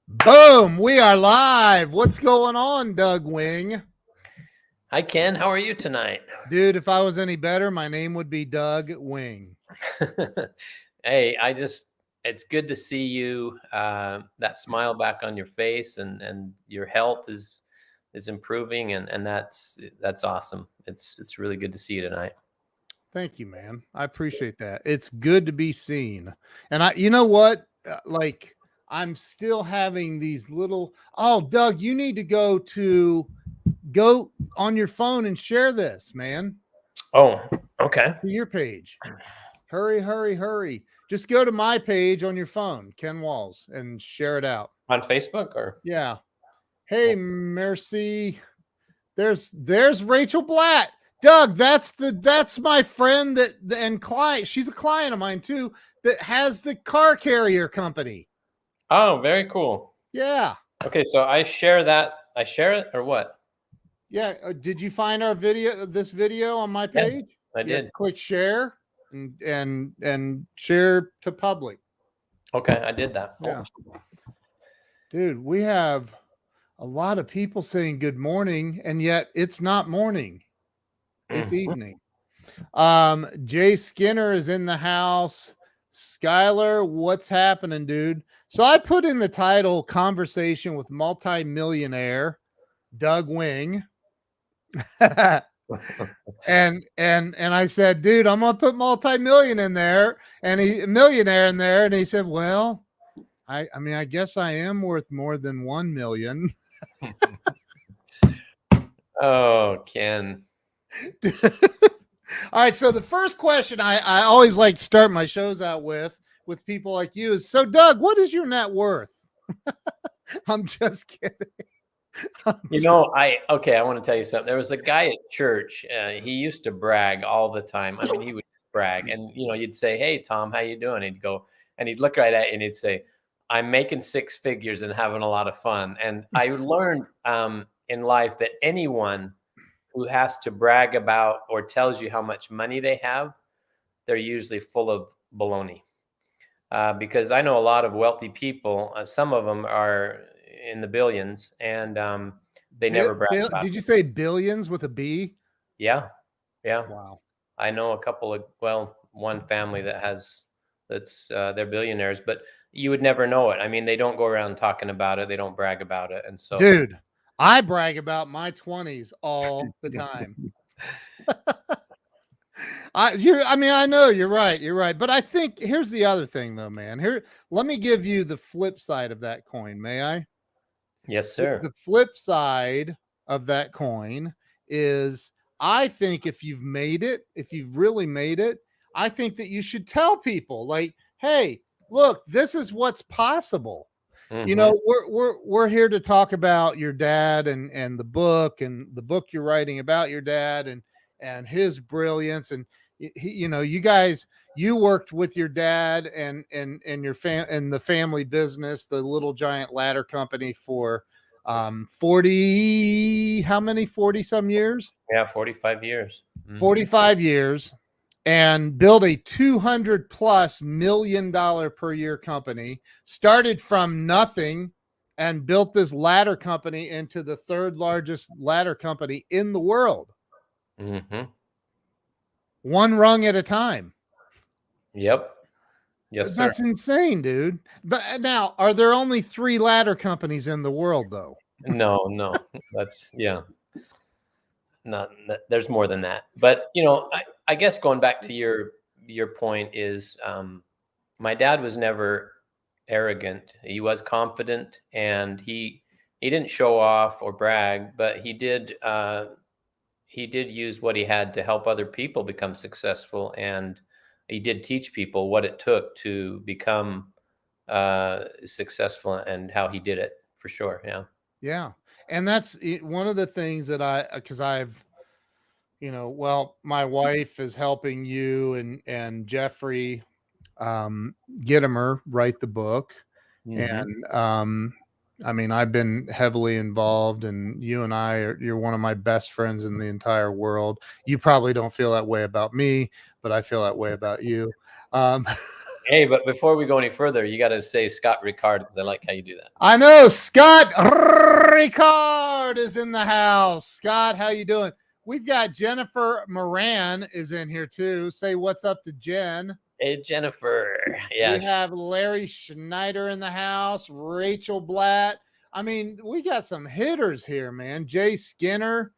Boom, we are live. What's going on, Doug Wing? Hi, Ken. How are you tonight? Dude, if I was any better, my name would be Doug Wing. Hey, it's good to see you. That smile back on your face, and your health is improving, and that's awesome. It's really good to see you tonight. Thank you, man. I appreciate that. It's good to be seen. And you know what? I'm still having these little, oh, Doug, you need to go on your phone and share this, man, Oh, okay. to your page. Hurry, hurry, hurry. Just go to my page on your phone, Ken Walls, and share it out. On Facebook or? Yeah. Hey, Mercy. There's Rachel Blatt. Doug, that's my friend and client. She's a client of mine too that has the car carrier company. Oh, very cool. Yeah. Okay, so I share that. I share it or what? Yeah. Did you find this video on my page? I did. Click share and share to public. Okay, I did that. Yeah. Dude, we have a lot of people saying good morning, and yet it's not morning. It's evening. Jay Skinner is in the house. Skylar, what's happening, dude? So I put in the title conversation with multimillionaire Doug Wing. and I said, dude, I'm gonna put multi-million in there and millionaire in there. And he said, well, I mean, I guess I am worth more than 1 million. Oh, Ken. All right. So the first question I always like to start my shows out with people like you is, so Doug, what is your net worth? I'm just kidding. I want to tell you something. There was a guy at church. He used to brag all the time. I mean, he would brag, and you'd say, "Hey, Tom, how you doing?" He'd go, and he'd look right at you, and he'd say, "I'm making 6 figures and having a lot of fun." And I learned in life that anyone who has to brag about or tells you how much money they have, they're usually full of baloney. Because I know a lot of wealthy people. Some of them are in the billions, and they never brag about it. Did you say billions with a B? Yeah. Wow. I know a couple of, one family that's they're billionaires, but you would never know it. I mean, they don't go around talking about it. They don't brag about it. And so, dude, I brag about my 20s all the time. I know you're right. But I think here's the other thing though, man. Let me give you the flip side of that coin. May I? Yes, sir. The flip side of that coin is, I think if you've really made it, I think that you should tell people, like, hey, look, this is what's possible. We're here to talk about your dad and the book you're writing about your dad and his brilliance. And you guys, you worked with your dad and your and the family business, the Little Giant Ladder Company, for 40 some years? Yeah, 45 years. 45 years, and build a $200+ million per year company, started from nothing and built this ladder company into the 3rd largest ladder company in the world. One rung at a time. Yep. Yes, sir. That's insane, dude. But now, are there only 3 ladder companies in the world, though? No. That's, yeah. Not, there's more than that. But, I guess going back to your point is, my dad was never arrogant. He was confident, and he didn't show off or brag, but he did use what he had to help other people become successful, and he did teach people what it took to become successful and how he did it, for sure. Yeah. And that's one of the things that because I've, my wife is helping you and Jeffrey Gittimer write the book. And I mean, I've been heavily involved, and you're one of my best friends in the entire world. You probably don't feel that way about me, but I feel that way about you. Hey, but before we go any further, you got to say Scott Ricard because I like how you do that. I know Scott Ricard is in the house. Scott, how you doing? We've got Jennifer Moran is in here too. Say what's up to Jen. Hey, Jennifer. Yeah, We have Larry Schneider in the house, Rachel Blatt. I mean, we got some hitters here, man. Jay Skinner,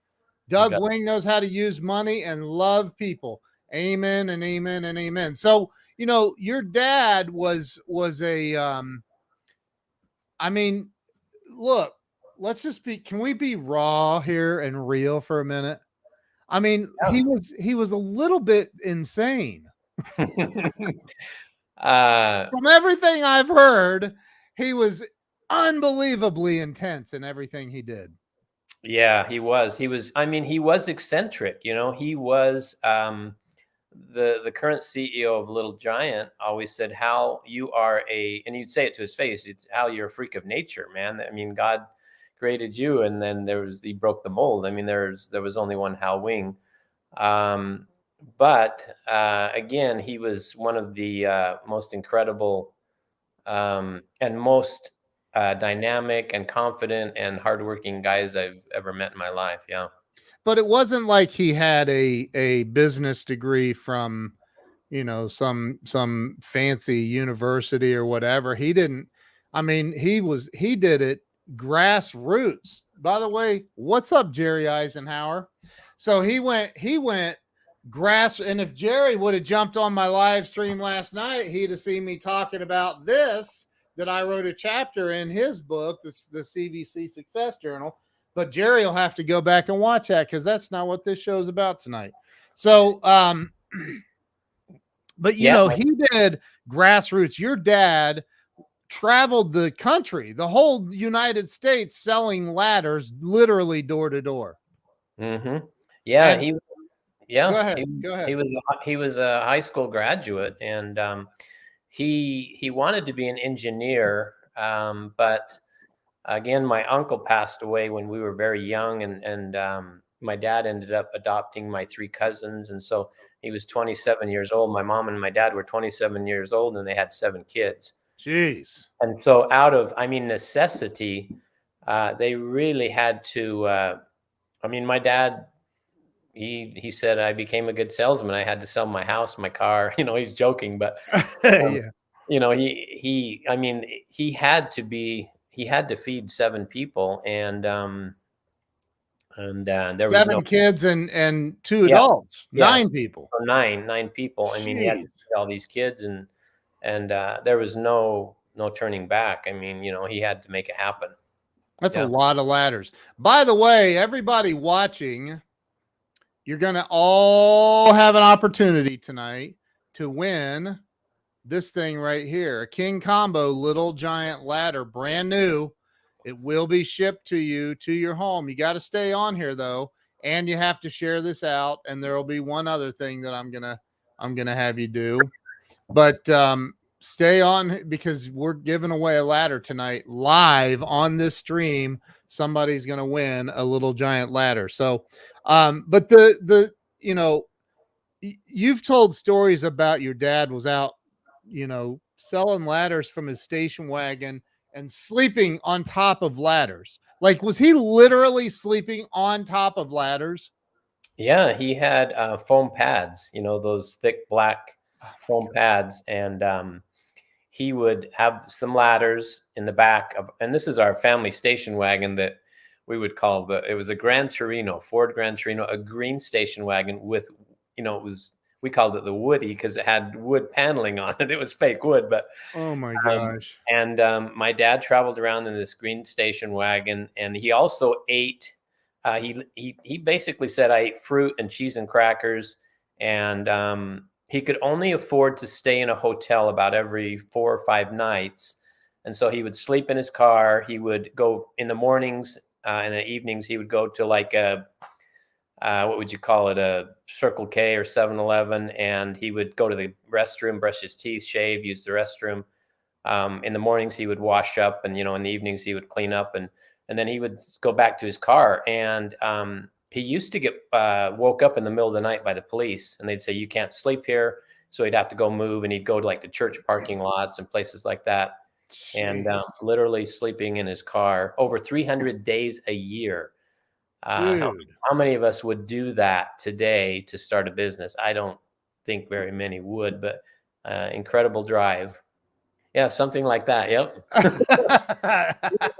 you Doug got. Wing knows how to use money and love people. Amen and amen and amen. So, your dad was a I mean, look, let's just can we be raw here and real for a minute? I mean, he was a little bit insane. uh, From everything I've heard, he was unbelievably intense in everything he did. yeah, he was. He was. I mean, he was eccentric. He was. The current CEO of Little Giant always said, "Hal, you are and you'd say it to his face. It's Hal, you're a freak of nature, man. I mean, God created you, and then he broke the mold. I mean, there was only one Hal Wing." Um, but again, he was one of the most incredible and most dynamic and confident and hardworking guys I've ever met in my life. Yeah. But it wasn't like he had a business degree from some fancy university or whatever. He didn't. I mean, he did it grassroots. By the way, what's up, Jerry Eisenhower? So he went grass. And if Jerry would have jumped on my live stream last night, he'd have seen me talking about this, that I wrote a chapter in his book, the CVC Success Journal. But Jerry will have to go back and watch that because that's not what this show's about tonight. So, but Yeah. he did grassroots. Your dad traveled the country, the whole United States, selling ladders, literally door to door. Mm-hmm. Yeah. And go ahead. Go ahead. He was a high school graduate, and he wanted to be an engineer, but again, my uncle passed away when we were very young, and my dad ended up adopting my three cousins, and so he was 27 years old. My mom and my dad were 27 years old, and they had 7 kids. Jeez. And so, out of necessity, they really had to. I mean, my dad. He said I became a good salesman. I had to sell my house, my car. He's joking, but Yeah. I mean, he had to feed 7 people, and there was no. 7 kids and 2 Yeah, adults, yes, 9 people. so nine people. I mean, he had to Jeez. feed all these kids, and there was no turning back. I mean, he had to make it happen. That's a Yeah. lot of ladders. By the way, everybody watching, you're going to all have an opportunity tonight to win this thing right here, a King Combo Little Giant ladder, brand new. It will be shipped to you to your home. You got to stay on here though, and you have to share this out. And there will be one other thing that I'm gonna have you do, but stay on because we're giving away a ladder tonight live on this stream. Somebody's gonna win a Little Giant ladder. So, but you've told stories about your dad was out selling ladders from his station wagon and sleeping on top of ladders. Like, was he literally sleeping on top of ladders? Yeah, he had foam pads, those thick black foam pads, and he would have some ladders in the back of, and this is our family station wagon that we would call it was a Gran Torino, Ford Gran Torino, a green station wagon with, we called it the Woody because it had wood paneling on it. It was fake wood, but oh my gosh. And my dad traveled around in this green station wagon, and he also ate. He basically said, I ate fruit and cheese and crackers, and he could only afford to stay in a hotel about every 4 or 5 nights. And so he would sleep in his car. He would go in the mornings and the evenings. He would go to like a, what would you call it? A Circle K or 7-Eleven. And he would go to the restroom, brush his teeth, shave, use the restroom. In the mornings he would wash up, and in the evenings he would clean up, and then he would go back to his car. And he used to get woke up in the middle of the night by the police, and they'd say, you can't sleep here, So he'd have to go move, and he'd go to like the church parking lots and places like that, and Jeez, literally sleeping in his car over 300 days a year. How, dude. how many of us would do that today to start a business? I don't think very many would, but incredible drive. Yeah, something like that. Yep.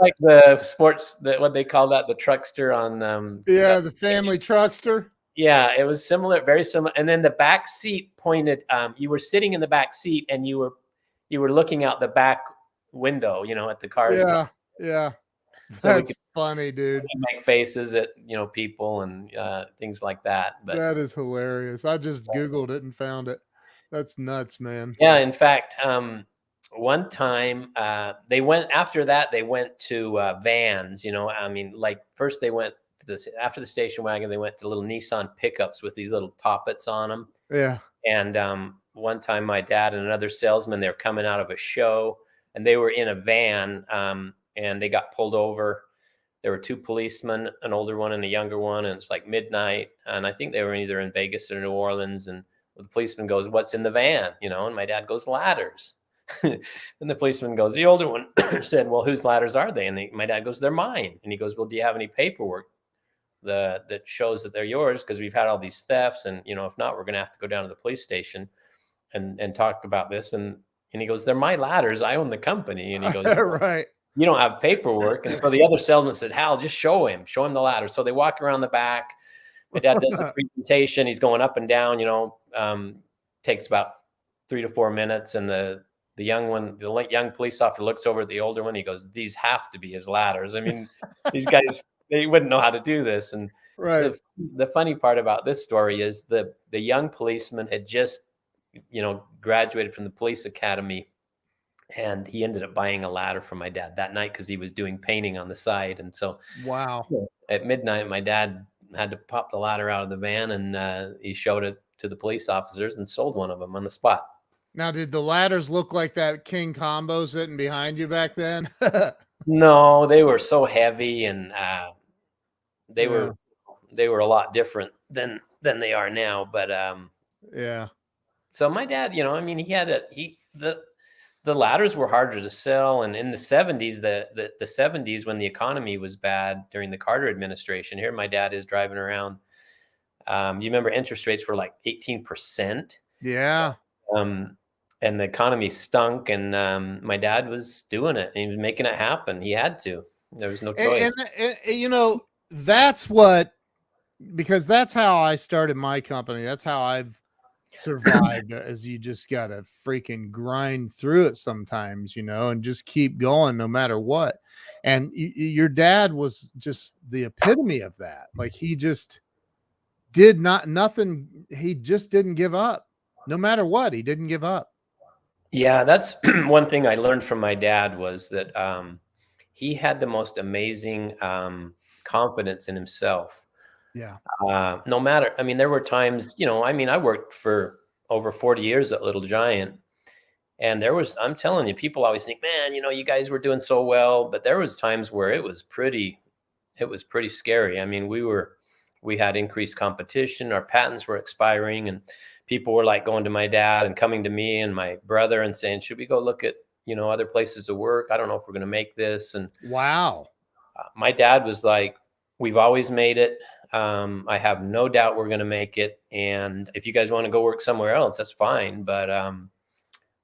Like the sports, what they call that, the truckster on Yeah, the family truckster. yeah, it was similar, very similar. And then the back seat pointed, you were sitting in the back seat and you were looking out the back window, at the cars. Yeah, yeah. So we That's could funny, dude. make faces at, people and things like that. But That is hilarious. I just Googled it and found it. That's nuts, man. yeah, in fact, one time they went after that. They went to vans. I mean, like first they went to this after the station wagon. They went to little Nissan pickups with these little toppets on them. Yeah. And one time, my dad and another salesman, they're coming out of a show, and they were in a van, and they got pulled over. There were two policemen, an older one and a younger one, and it's like midnight. And I think they were either in Vegas or New Orleans. And the policeman goes, "What's in the van?" And my dad goes, "Ladders." And the policeman goes, the older one said, "Well, whose ladders are they?" And my dad goes, "They're mine." And he goes, "Well, do you have any paperwork that shows that they're yours? Because we've had all these thefts, and if not, we're going to have to go down to the police station and talk about this." And he goes, "They're my ladders. I own the company." And he goes, Right. "You don't have paperwork." And so the other salesman said, "Hal, just show him the ladder." So they walk around the back. My dad does the presentation. He's going up and down, takes about 3 to 4 minutes. And the young police officer looks over at the older one. He goes, "These have to be his ladders. I mean, these guys, they wouldn't know how to do this." And Right. the funny part about this story is the young policeman had just, graduated from the police academy, and he ended up buying a ladder from my dad that night because he was doing painting on the side. And so Wow. at midnight, my dad had to pop the ladder out of the van, and he showed it to the police officers and sold one of them on the spot. Now, did the ladders look like that King Combo sitting behind you back then? No, they were so heavy, and they Yeah. were they were a lot different than they are now. But Yeah. so my dad, I mean, the ladders were harder to sell. And in the 70s, the 70s, when the economy was bad during the Carter administration, here my dad is driving around. You remember interest rates were like 18%. Yeah. And the economy stunk, and my dad was doing it. He was making it happen. He had to. There was no choice. And that's what, because that's how I started my company. That's how I've survived, as you just got to freaking grind through it sometimes, and just keep going no matter what. And your dad was just the epitome of that. Like he just did nothing. He just didn't give up no matter what. He didn't give up. Yeah, that's one thing I learned from my dad was that he had the most amazing confidence in himself. Yeah. No matter, I mean, there were times, I worked for over 40 years at Little Giant, and I'm telling you, people always think, "Man, you guys were doing so well," but there was times where it was pretty scary. I mean, we had increased competition, our patents were expiring, and people were like going to my dad and coming to me and my brother and saying, "Should we go look at, other places to work? I don't know if we're going to make this." And Wow. my dad was like, "We've always made it. I have no doubt we're going to make it. And if you guys want to go work somewhere else, that's fine." But,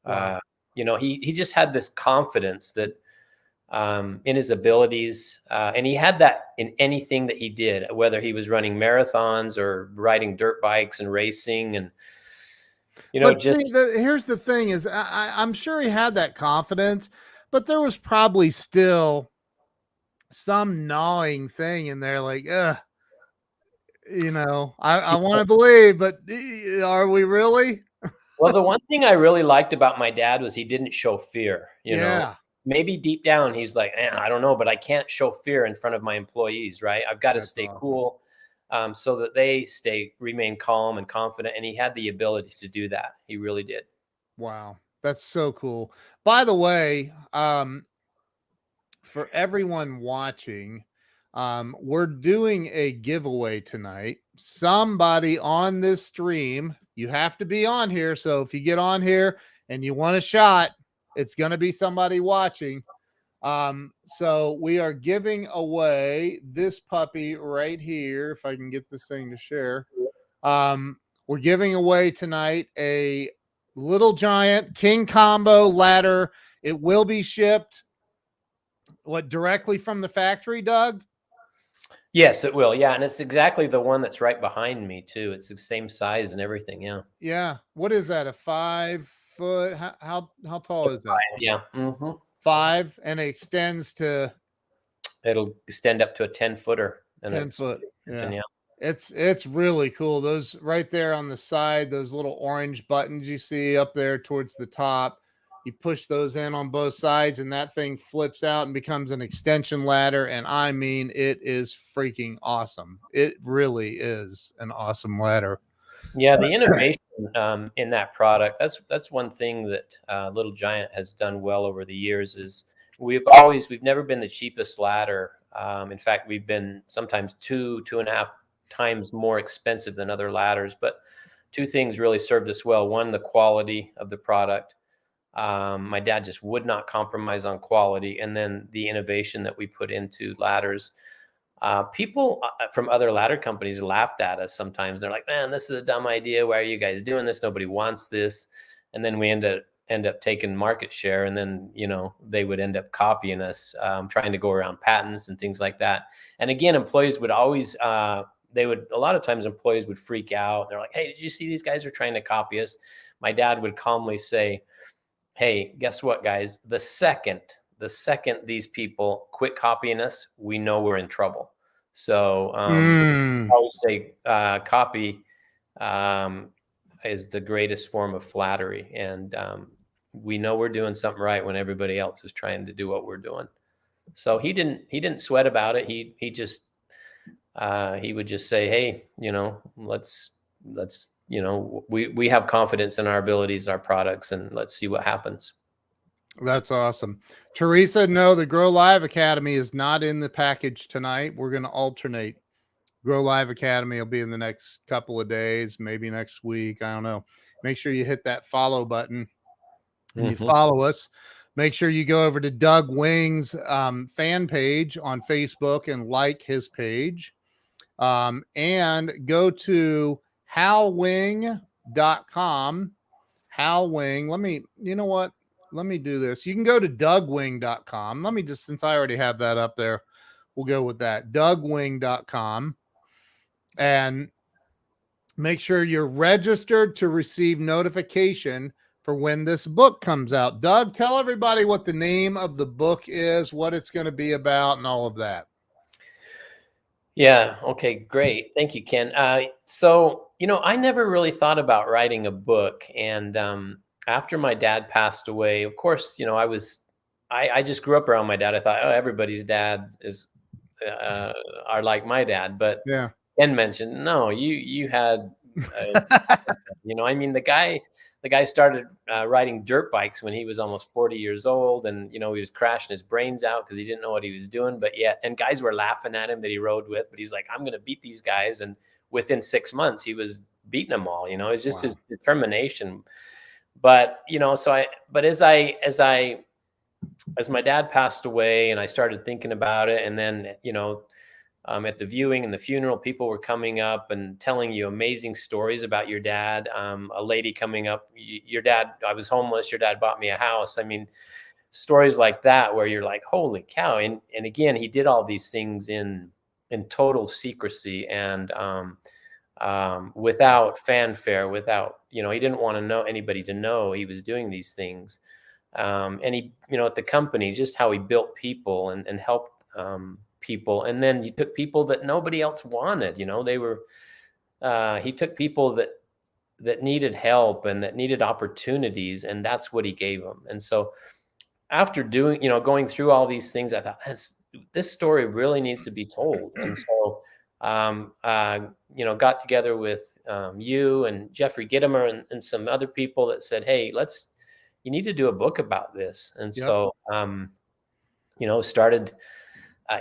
Wow. he just had this confidence that in his abilities, and he had that in anything that he did, whether he was running marathons or riding dirt bikes and racing. And, But see, just, here's the thing is I'm sure he had that confidence, but there was probably still some gnawing thing in there, like, I want to believe, but are we really? well, the one thing I really liked about my dad was he didn't show fear, Yeah. maybe deep down he's like, "Man, I don't know, but I can't show fear in front of my employees, right? I've got to That's stay awesome. cool, so that they remain calm and confident." And he had the ability to do that. He really did. Wow. That's so cool. By the way, for everyone watching, we're doing a giveaway tonight. Somebody on this stream You have to be on here. So if you get on here and you want a shot, it's going to be somebody watching. So we are giving away this puppy right here. If I can get this thing to share, we're giving away tonight a Little Giant King Combo ladder. It will be shipped directly from the factory, Doug? Yes, it will. Yeah, and it's exactly the one that's right behind me too. It's the same size and everything. Yeah. Yeah. What is that? A 5 foot? How tall is that? Yeah. 5, and it extends to It'll extend up to a 10-footer. 10 foot. Yeah. Yeah. It's really cool. Those right there on the side, those little orange buttons you see up there towards the top, you push those in on both sides and that thing flips out and becomes an extension ladder. And I mean, it is freaking awesome. It really is an awesome ladder. Yeah, the innovation in that product, that's one thing that Little Giant has done well over the years is we've never been the cheapest ladder. In fact, we've been sometimes 2.5 times more expensive than other ladders. But two things really served us well. One, the quality of the product. My dad just would not compromise on quality. And then the innovation that we put into ladders. People from other ladder companies laughed at us sometimes. They're like, man, this is a dumb idea. Why are you guys doing this? Nobody wants this. And then we end up taking market share. And then, they would end up copying us, trying to go around patents and things like that. And again, employees would always, a lot of times employees would freak out. They're like, hey, did you see these guys are trying to copy us? My dad would calmly say, hey, guess what, guys? The second these people quit copying us, we know we're in trouble. So I always say copy is the greatest form of flattery. And we know we're doing something right when everybody else is trying to do what we're doing. So he didn't sweat about it. He would just say, hey, let's we have confidence in our abilities, our products, and let's see what happens. That's awesome. Teresa, no, the Grow Live Academy is not in the package tonight. We're going to alternate. Grow Live Academy will be in the next couple of days, maybe next week. I don't know. Make sure you hit that follow button and you follow us. Make sure you go over to Doug Wing's fan page on Facebook and like his page. And go to halwing.com. Halwing. You know what? Let me do this. You can go to dougwing.com. Let me just, since I already have that up there, we'll go with that. Dougwing.com. And make sure you're registered to receive notification for when this book comes out. Doug, tell everybody what the name of the book is, what it's going to be about, and all of that. Yeah. Okay, great. Thank you, Ken. So, I never really thought about writing a book. And after my dad passed away, of course, I just grew up around my dad. I thought, oh, everybody's dad are like my dad. But yeah, Ken mentioned, no, you had, the guy started riding dirt bikes when he was almost 40 years old. And, he was crashing his brains out because he didn't know what he was doing. But yet, and guys were laughing at him that he rode with, but he's like, I'm going to beat these guys. And within 6 months, he was beating them all, it's just his determination. But, but as my dad passed away and I started thinking about it, and then, at the viewing and the funeral, people were coming up and telling you amazing stories about your dad. A lady coming up, your dad, I was homeless, your dad bought me a house. I mean, stories like that where you're like, holy cow. And again, he did all these things in total secrecy and without fanfare, without, he didn't want anybody to know he was doing these things. And he, at the company, just how he built people and helped people. And then you took people that nobody else wanted, they were, he took people that needed help and that needed opportunities, and that's what he gave them. And so after going through all these things, I thought this story really needs to be told. And so, got together with you and Jeffrey Gittimer and some other people that said, hey, you need to do a book about this. And so, started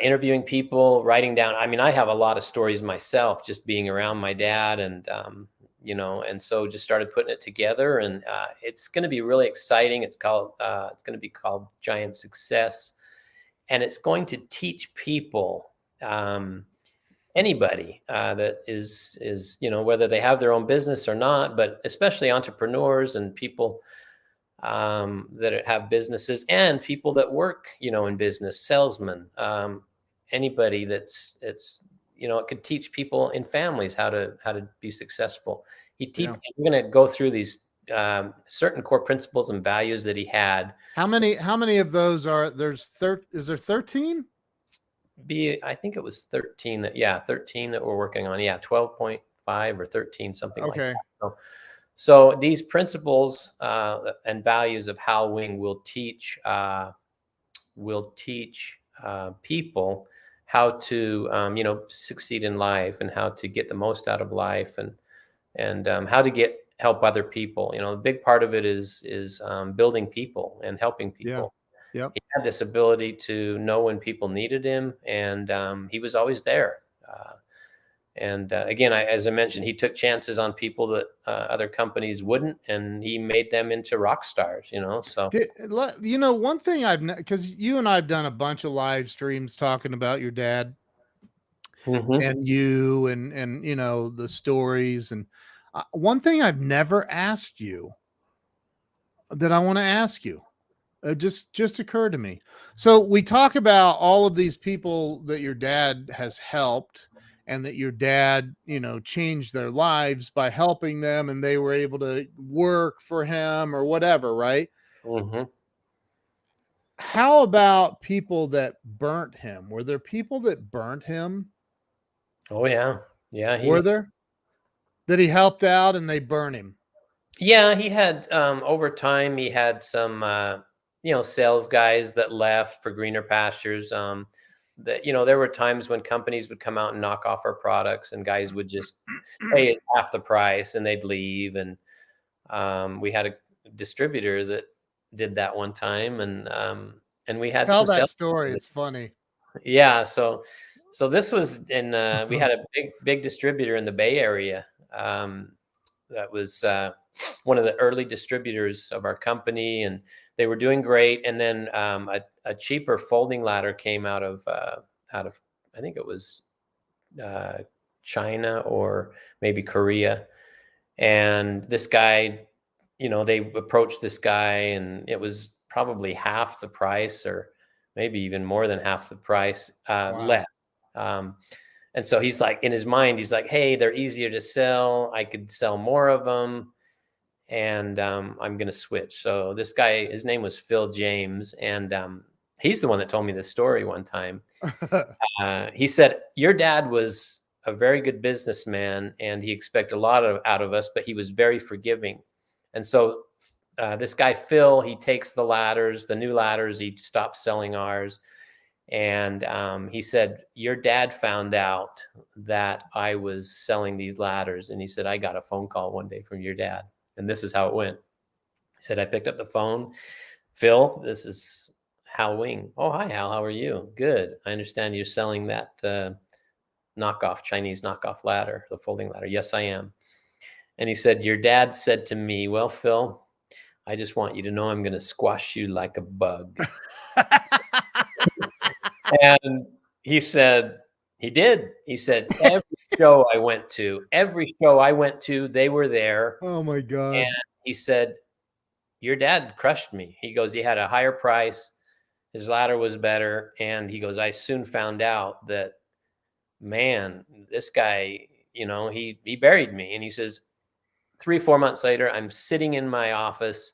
interviewing people, writing down. I mean, I have a lot of stories myself, just being around my dad and and so just started putting it together, and it's going to be really exciting. It's going to be called Giant Success, and it's going to teach people, anybody that is whether they have their own business or not, but especially entrepreneurs and people that have businesses, and people that work, in business, salesmen, anybody it could teach people in families how to be successful. Yeah. We're going to go through these certain core principles and values that he had. How many of those is there 13? I think it was 13 13 that we're working on. 12.5 or 13, something like Okay. that. So these principles and values of Hal Wing will teach people how to succeed in life, and how to get the most out of life, and how to help other people. A big part of it is building people and helping people. Yeah. Yep. He had this ability to know when people needed him, and he was always there. And again, as I mentioned, he took chances on people that other companies wouldn't, and he made them into rock stars. So one thing because you and I've done a bunch of live streams talking about your dad and you, and the stories, and one thing I've never asked you that I want to ask you. Just occurred to me. So we talk about all of these people that your dad has helped, and that your dad, changed their lives by helping them, and they were able to work for him or whatever, right? How about people that burnt him? Were there people that burnt him? Oh yeah. Were there that he helped out and they burn him? Yeah, he had over time he had some sales guys that left for greener pastures. That there were times when companies would come out and knock off our products, and guys would just pay it half the price, and they'd leave. And we had a distributor that did that one time, and we had Tell some that sales. story. It's funny. Yeah, so this was in we had a big distributor in the Bay Area. That was one of the early distributors of our company, and they were doing great. And then a cheaper folding ladder came out of I think it was China or maybe Korea. And this guy, they approached this guy, and it was probably half the price, or maybe even more than half the price less. And so he's like, in his mind, he's like, hey, they're easier to sell. I could sell more of them, and I'm going to switch. So this guy, his name was Phil James, and he's the one that told me this story one time. He said, your dad was a very good businessman, and he expected a lot out of us, but he was very forgiving. And so this guy, Phil, he takes the new ladders, he stops selling ours. And he said, your dad found out that I was selling these ladders. And he said, I got a phone call one day from your dad. And this is how it went. He said, I picked up the phone. Phil, this is Hal Wing. Oh, hi, Hal. How are you? Good. I understand you're selling that Chinese knockoff ladder, the folding ladder. Yes, I am. And he said, your dad said to me, well, Phil, I just want you to know I'm going to squash you like a bug. And he said, he did. He said, every show I went to, they were there. Oh my God. And he said, your dad crushed me. He goes, he had a higher price. His ladder was better. And he goes, I soon found out that, man, this guy, he buried me. And he says, 3-4 months later, I'm sitting in my office,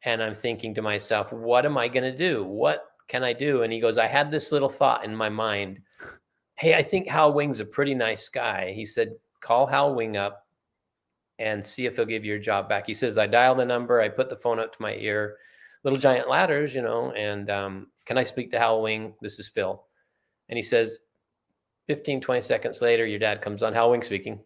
and I'm thinking to myself, what am I going to do? What can I do? And he goes, I had this little thought in my mind. Hey, I think Hal Wing's a pretty nice guy. He said, call Hal Wing up and see if he'll give you your job back. He says, I dialed the number. I put the phone up to my ear, Little Giant Ladders, and can I speak to Hal Wing? This is Phil. And he says, 15, 20 seconds later, your dad comes on. Hal Wing speaking.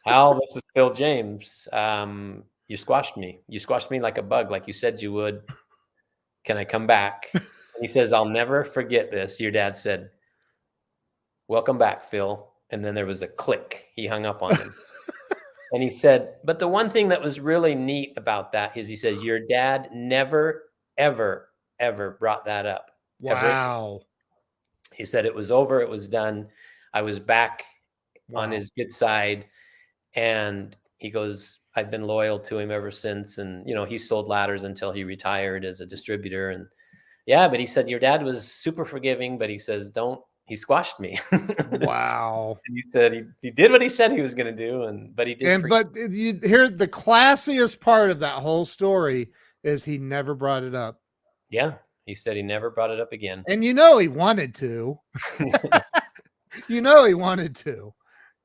Hal, this is Phil James. You squashed me. You squashed me like a bug, like you said you would. Can I come back? And he says, I'll never forget this. Your dad said, welcome back, Phil. And then there was a click. He hung up on him. And he said, but the one thing that was really neat about that is he says, your dad never, ever, ever brought that up. Ever. Wow. He said it was over. It was done. I was back on Wow. his good side. And he goes, I've been loyal to him ever since. And, he sold ladders until he retired as a distributor. And yeah, but he said, your dad was super forgiving, but he says, he squashed me. Wow. And he said he did what he said he was going to do. But he did. But you hear the classiest part of that whole story is he never brought it up. Yeah. He said he never brought it up again. And he wanted to. He wanted to.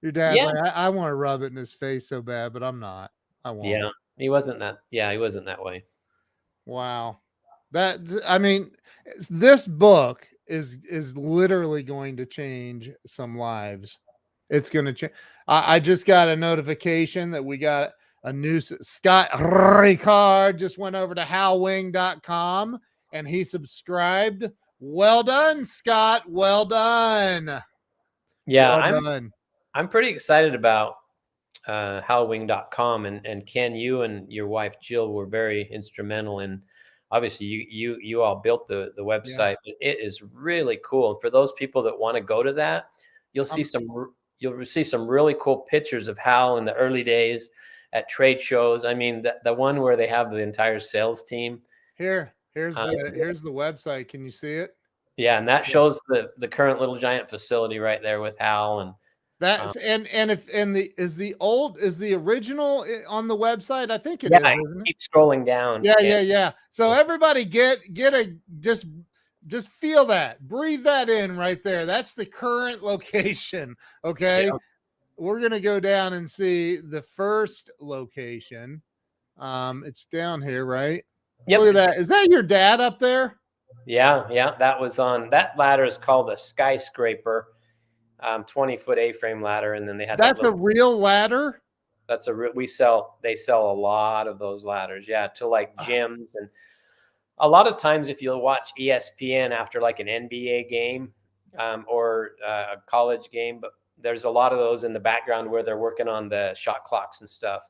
Your dad's like, I want to rub it in his face so bad, but I'm not. I won't. Yeah. He wasn't that way. Wow. This book is literally going to change some lives. It's going to change. I just got a notification that we got a new Scott Ricard just went over to howwing.com and he subscribed. Well done, Scott. Well done. Yeah. Well done. I'm pretty excited about howwing.com and Ken, you and your wife Jill were very instrumental in. Obviously, you all built the website, but it is really cool. And for those people that want to go to that, you'll see some really cool pictures of Hal in the early days at trade shows. I mean, the one where they have the entire sales team. Here's the website. Can you see it? Yeah, and that shows the current Little Giant facility right there with Hal and. That's is the original on the website? I think it is. Isn't Keep scrolling down. Yeah. So everybody get a just feel that, breathe that in right there. That's the current location. Okay, yeah. We're gonna go down and see the first location. It's down here, right? Yep. Look at that. Is that your dad up there? Yeah. That was on that ladder is called a skyscraper. 20-foot A-frame ladder, and then they had that's a real ladder. That's they sell a lot of those ladders, to like gyms, and a lot of times if you'll watch ESPN after like an NBA game or a college game, but there's a lot of those in the background where they're working on the shot clocks and stuff.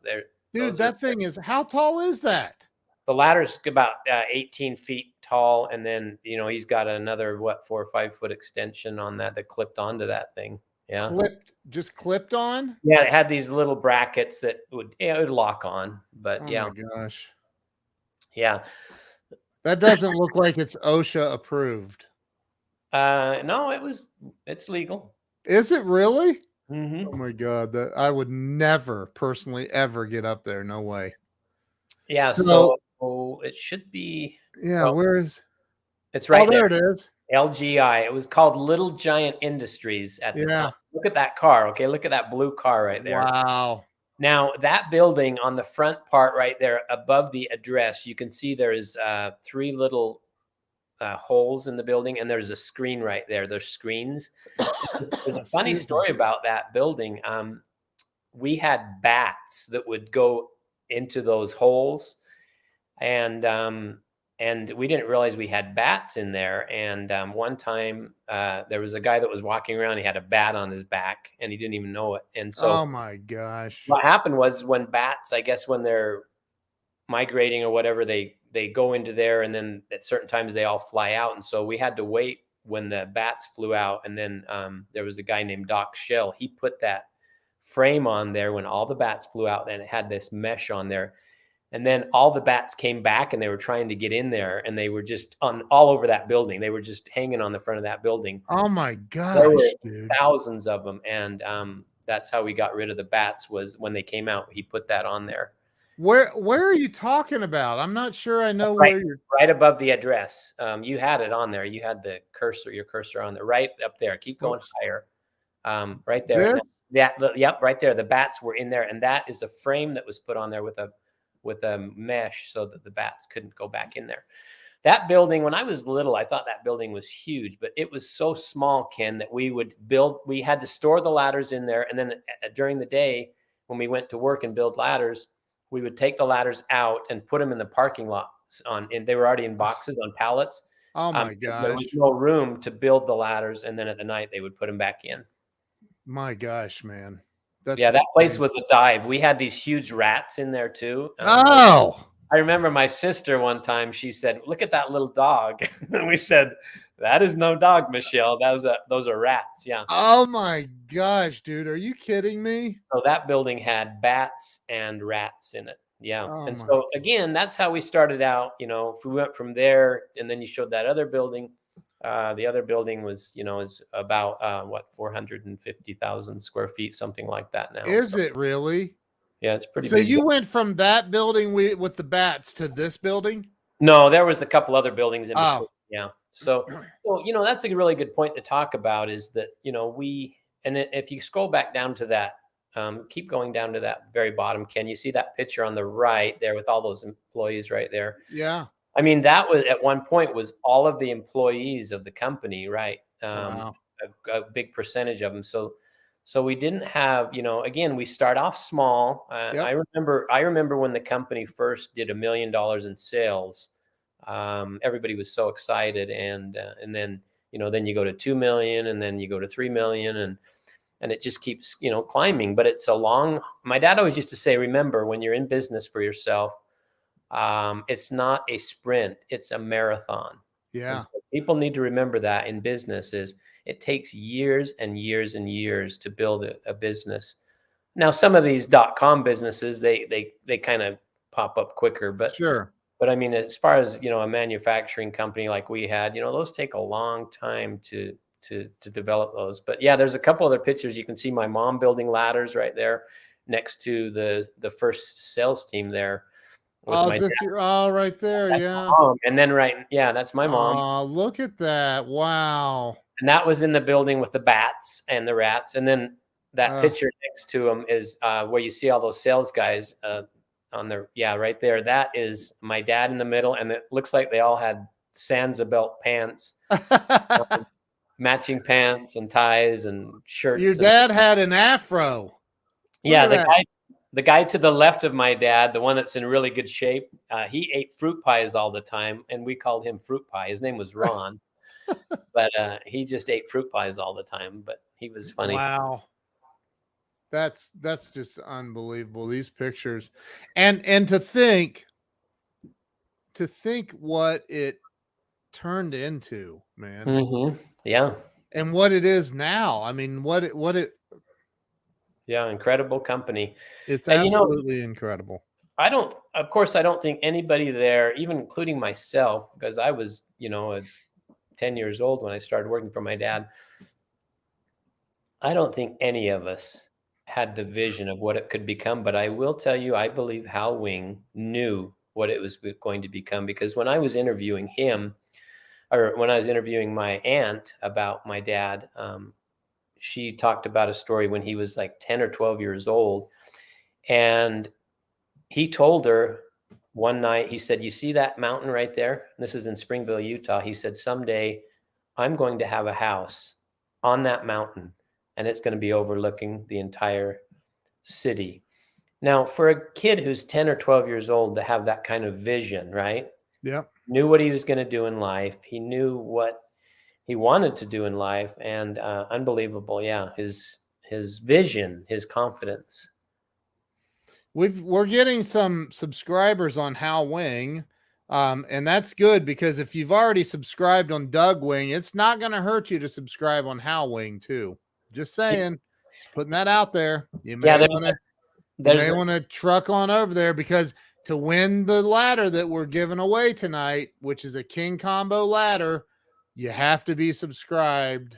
Thing is, how tall is that? The ladder's about 18 feet tall, and then he's got another 4 or 5 foot extension on that clipped onto that thing. Yeah, clipped on. Yeah, it had these little brackets that would lock on. But oh my gosh, yeah, that doesn't look like it's OSHA approved. No, it's legal. Is it really? Mm-hmm. Oh my god, that I would never personally ever get up there. No way. Yeah, so it should be. Yeah, where is? It's right there. It is. LGI. It was called Little Giant Industries at the time. Look at that car. Okay, look at that blue car right there. Wow. Now that building on the front part right there above the address, you can see there is 3 little holes in the building, and there's a screen right there. There's screens. There's a funny story about that building. We had bats that would go into those holes, and we didn't realize we had bats in there. And one time there was a guy that was walking around. He had a bat on his back, and he didn't even know it. And so, oh my gosh, what happened was when bats, I guess, when they're migrating or whatever, they go into there, and then at certain times they all fly out. And so we had to wait when the bats flew out. And then there was a guy named Doc Shell. He put that frame on there when all the bats flew out, and it had this mesh on there. And then all the bats came back, and they were trying to get in there, and they were just all over that building. They were just hanging on the front of that building. Oh my gosh, there were dude. Thousands of them. And that's how we got rid of the bats, was when they came out, he put that on there. Where are you talking about? I'm not sure I know where you're. Right above the address. You had it on there. You had your cursor on there, right up there. Keep going higher. Right there. Yep, right there. The bats were in there, and that is a frame that was put on there with a mesh so that the bats couldn't go back in there. That building, when I was little, I thought that building was huge, but it was so small, Ken, that we had to store the ladders in there. And then during the day, when we went to work and build ladders, we would take the ladders out and put them in the parking lot and they were already in boxes on pallets. Oh my gosh. There was no room to build the ladders. And then at the night they would put them back in. My gosh, man. Yeah, that place was a dive. We had these huge rats in there too. I remember my sister one time, she said, "Look at that little dog." And we said, "That is no dog, Michelle. Those are rats." Yeah. Oh my gosh, dude. Are you kidding me? So that building had bats and rats in it. Yeah. Oh And my. so again, that's how we started out. If we went from there and then you showed that other building, the other building was, is about 450,000 square feet, something like that now. Is So it really? yeah, it's pretty So big. you went from that building with the bats to this building? No, there was a couple other buildings in between. Oh. Yeah. So, that's a really good point to talk about is that, if you scroll back down to that, keep going down to that very bottom, Ken, you see that picture on the right there with all those employees right there. Yeah. I mean, that was at one point was all of the employees of the company, right? Wow. A big percentage of them. So we didn't have, again, we start off small. Yep. I remember when the company first did $1 million in sales. Everybody was so excited, and then then you go to 2 million, and then you go to 3 million, and it just keeps climbing. But it's a long. My dad always used to say, remember, when you're in business for yourself, it's not a sprint, it's a marathon. Yeah. And so people need to remember that in business is it takes years and years and years to build a business. Now, some of these .com businesses, they kind of pop up quicker, Sure. but I mean, as far as, a manufacturing company like we had, those take a long time to develop those. But yeah, there's a couple other pictures. You can see my mom building ladders right there next to the first sales team there with my dad. Right there. That's Yeah. my mom. And then that's my mom. Oh, look at that. Wow. And that was in the building with the bats and the rats. And then that picture next to them is where you see all those sales guys on there. Yeah, right there. That is my dad in the middle. And it looks like they all had Sansa-belt pants, matching pants and ties and shirts. Your dad had an afro. Yeah, the guy to the left of my dad, the one that's in really good shape, he ate fruit pies all the time, and we called him Fruit Pie. His name was Ron, but he just ate fruit pies all the time. But he was funny. Wow, that's just unbelievable. These pictures, and to think what it turned into, man. Mm-hmm. Yeah, and what it is now. I mean, what it. Yeah, incredible company. It's absolutely incredible. Of course, I don't think anybody there, even including myself, because I was, 10 years old when I started working for my dad. I don't think any of us had the vision of what it could become, but I will tell you, I believe Hal Wing knew what it was going to become, because when I was interviewing him, or when I was interviewing my aunt about my dad, she talked about a story when he was like 10 or 12 years old. And he told her one night, he said, "You see that mountain right there?" And this is in Springville, Utah. He said, "Someday I'm going to have a house on that mountain, and it's going to be overlooking the entire city." Now, for a kid who's 10 or 12 years old to have that kind of vision, right? Yep. Knew what he was going to do in life. He knew what he wanted to do in life, and unbelievable. Yeah. His vision, his confidence. We're getting some subscribers on Hal Wing. And that's good, because if you've already subscribed on Doug Wing, it's not going to hurt you to subscribe on Hal Wing too. Just saying, just putting that out there. You may want to truck on over there, because to win the ladder that we're giving away tonight, which is a King Combo ladder, you have to be subscribed.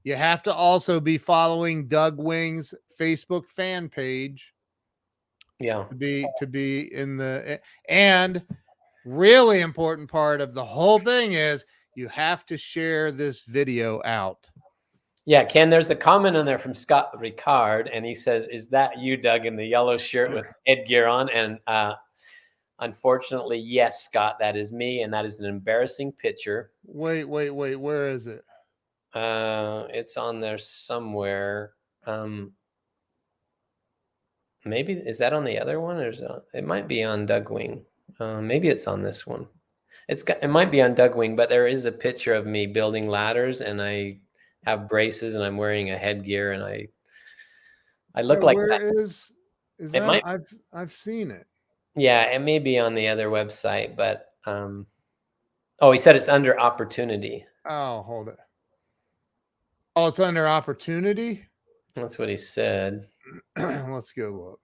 You have to also be following Doug Wing's Facebook fan page. Yeah. To be in the, and really important part of the whole thing is you have to share this video out. Yeah, Ken, there's a comment on there from Scott Ricard, and he says, "Is that you, Doug, in the yellow shirt with headgear on?" And unfortunately, yes, Scott, that is me, and that is an embarrassing picture. Wait, where is it? It's on there somewhere. Maybe, is that on the other one? It might be on Doug Wing. Maybe it's on this one. It might be on Doug Wing, but there is a picture of me building ladders, and I have braces, and I'm wearing a headgear, and I Yeah, look like that. where is It that? might, I've seen it. yeah, it may be on the other website, but oh, he said it's under opportunity. Oh, hold it. Oh, it's under opportunity. That's what he said. Let's go look.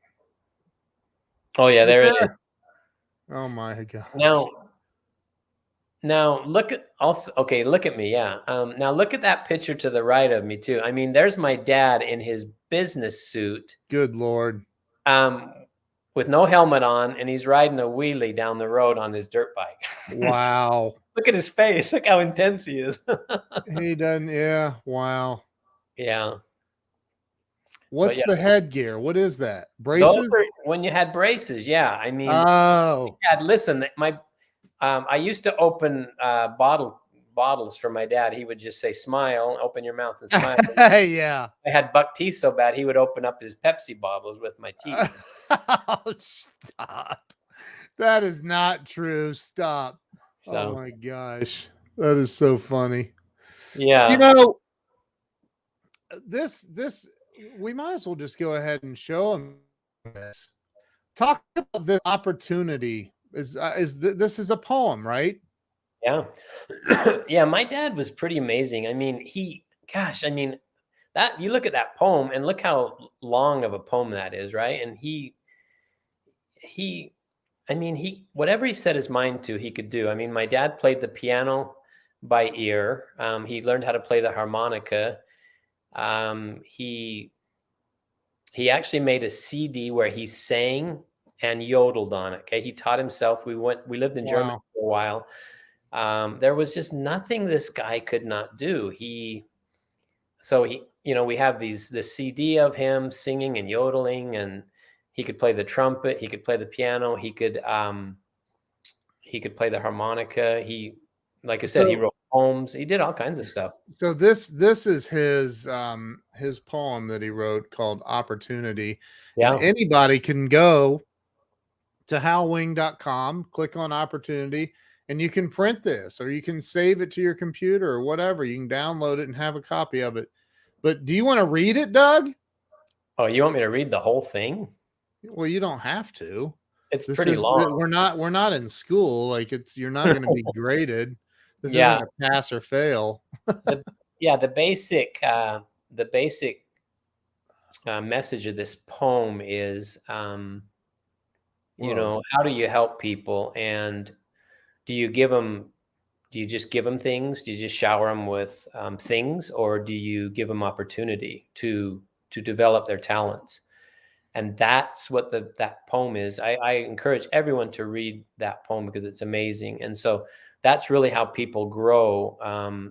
Oh yeah, Right there it is. there. Oh my gosh. Now look at also. Okay, look at me. Yeah. Now look at that picture to the right of me too. I mean, there's my dad in his business suit, Good Lord. um, with no helmet on, and he's riding a wheelie down the road on his dirt bike. Wow. Look at his face. Look how intense he is. He doesn't. Yeah. Wow. Yeah. But What's yeah, the headgear? What is that? those Braces? are when you had braces. Yeah. I mean, Oh. Dad, listen, I used to open bottles for my dad. He would just say, "Smile, open your mouth and smile." Yeah. I had buck teeth so bad he would open up his Pepsi bottles with my teeth. Oh, stop. That is not true. Stop. Oh So my gosh. That is so funny. You yeah, know, this we might as well just go ahead and show him this. Talk about the opportunity. This is a poem, right? yeah, yeah. My dad was pretty amazing. I mean, gosh, I mean, that you look at that poem and look how long of a poem that is, right? And he I mean, whatever he set his mind to, he could do. I mean, my dad played the piano by ear. He learned how to play the harmonica. Um, he he actually made a CD where he sang and yodeled on it. Okay, he taught himself. We lived in Germany Wow. for a while. There was just nothing this guy could not do. We have the CD of him singing and yodeling, and he could play the trumpet, he could play the piano, he could play the harmonica. Like I said, he So wrote poems. He did all kinds of stuff. so this is his poem that he wrote called Opportunity. And Yeah, anybody can go to halwing.com, click on opportunity, and you can print this or you can save it to your computer or whatever. You can download it and have a copy of it. But do you want to read it, Doug? oh, you want me to read the whole thing? Well, you don't have to. It's This pretty is long. we're not in school. Like you're not going to be graded. This Yeah, isn't a pass or fail. the yeah the basic message of this poem is, Whoa. how do you help people, and do you give them do you just give them things? Do you just shower them with things, or do you give them opportunity to develop their talents? And that's what that poem is. I encourage everyone to read that poem because it's amazing. And so that's really how people grow.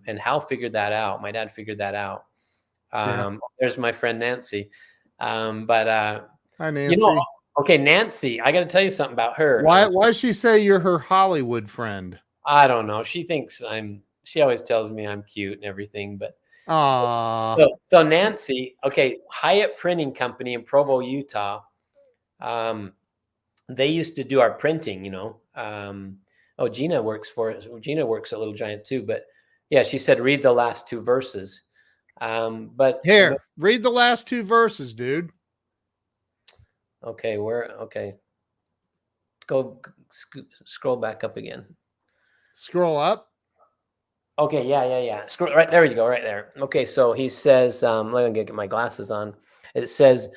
And Hal figured that out. My dad figured that out. Yeah. There's my friend Nancy. But Hi, you know, Nancy. okay, Nancy, I got to tell you something about her. Why she say you're her Hollywood friend? I don't know. She thinks she always tells me I'm cute and everything, but Ah, so Nancy, okay, Hyatt Printing Company in Provo, Utah. They used to do our printing, oh, Gina works at Little Giant too, but yeah, she said read the last two verses. But here, read the last two verses, dude. okay, go scroll back up again. Scroll up. Okay, yeah. Scroll right there. You go, right there. Okay, so he says, let me get my glasses on. It says,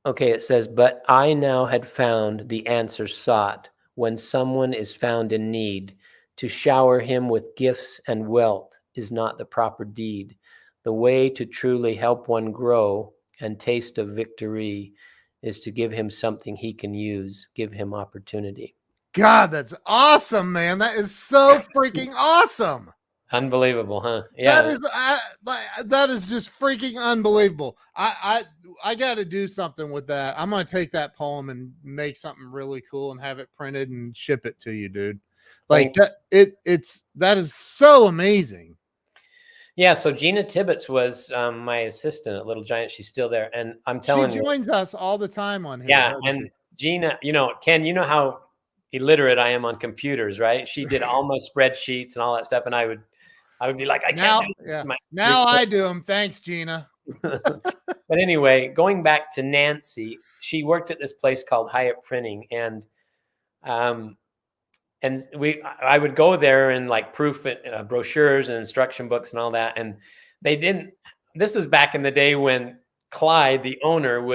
but I now had found the answer sought when someone is found in need. To shower him with gifts and wealth is not the proper deed. The way to truly help one grow and taste of victory is to give him something he can use, give him opportunity. God, that's awesome, man. That is so freaking awesome. Unbelievable, huh? That Yeah. is that is just freaking unbelievable. I got to do something with that. I'm gonna take that poem and make something really cool and have it printed and ship it to you, dude. Like Thank that, that is so amazing. Yeah, so Gina Tibbetts was my assistant at Little Giant. She's still there, and I'm She telling you, joins us all the time on here, yeah. doesn't And Gina, Ken, you know how illiterate I am on computers, right? She did all my spreadsheets and all that stuff, and I would be like, I can't now, do this. yeah. My Now report. I do them. Thanks, Gina. But anyway, going back to Nancy, she worked at this place called Hyatt Printing, um, and I would go there and like proof brochures and instruction books and all that. And they didn't. This was back in the day when Clyde, the owner,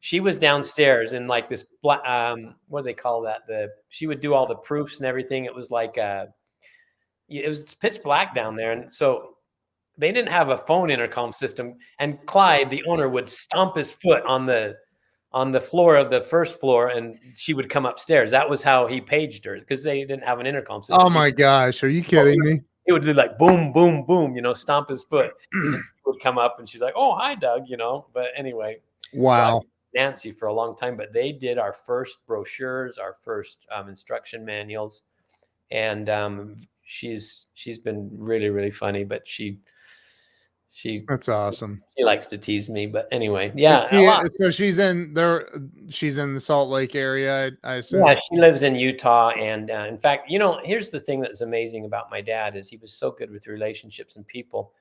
she was downstairs in like this what do they call that? She would do all the proofs and everything. It was like it was pitch black down there, and so they didn't have a phone intercom system. And Clyde, the owner, would stomp his foot on the floor of the first floor, and she would come upstairs. That was how he paged her, because they didn't have an intercom system. Oh my gosh, are you kidding me? He would do like boom, boom, boom, stomp his foot, and she would come up, and she's like, "Oh, hi, Doug," But anyway, wow. So Nancy for a long time, but they did our first brochures, our first instruction manuals, and she's been really, really funny, but she That's awesome. She likes to tease me, but anyway, yeah. So she's in there. She's in the Salt Lake area, I assume. Yeah, she lives in Utah, and in fact, here's the thing that's amazing about my dad is he was so good with relationships and people,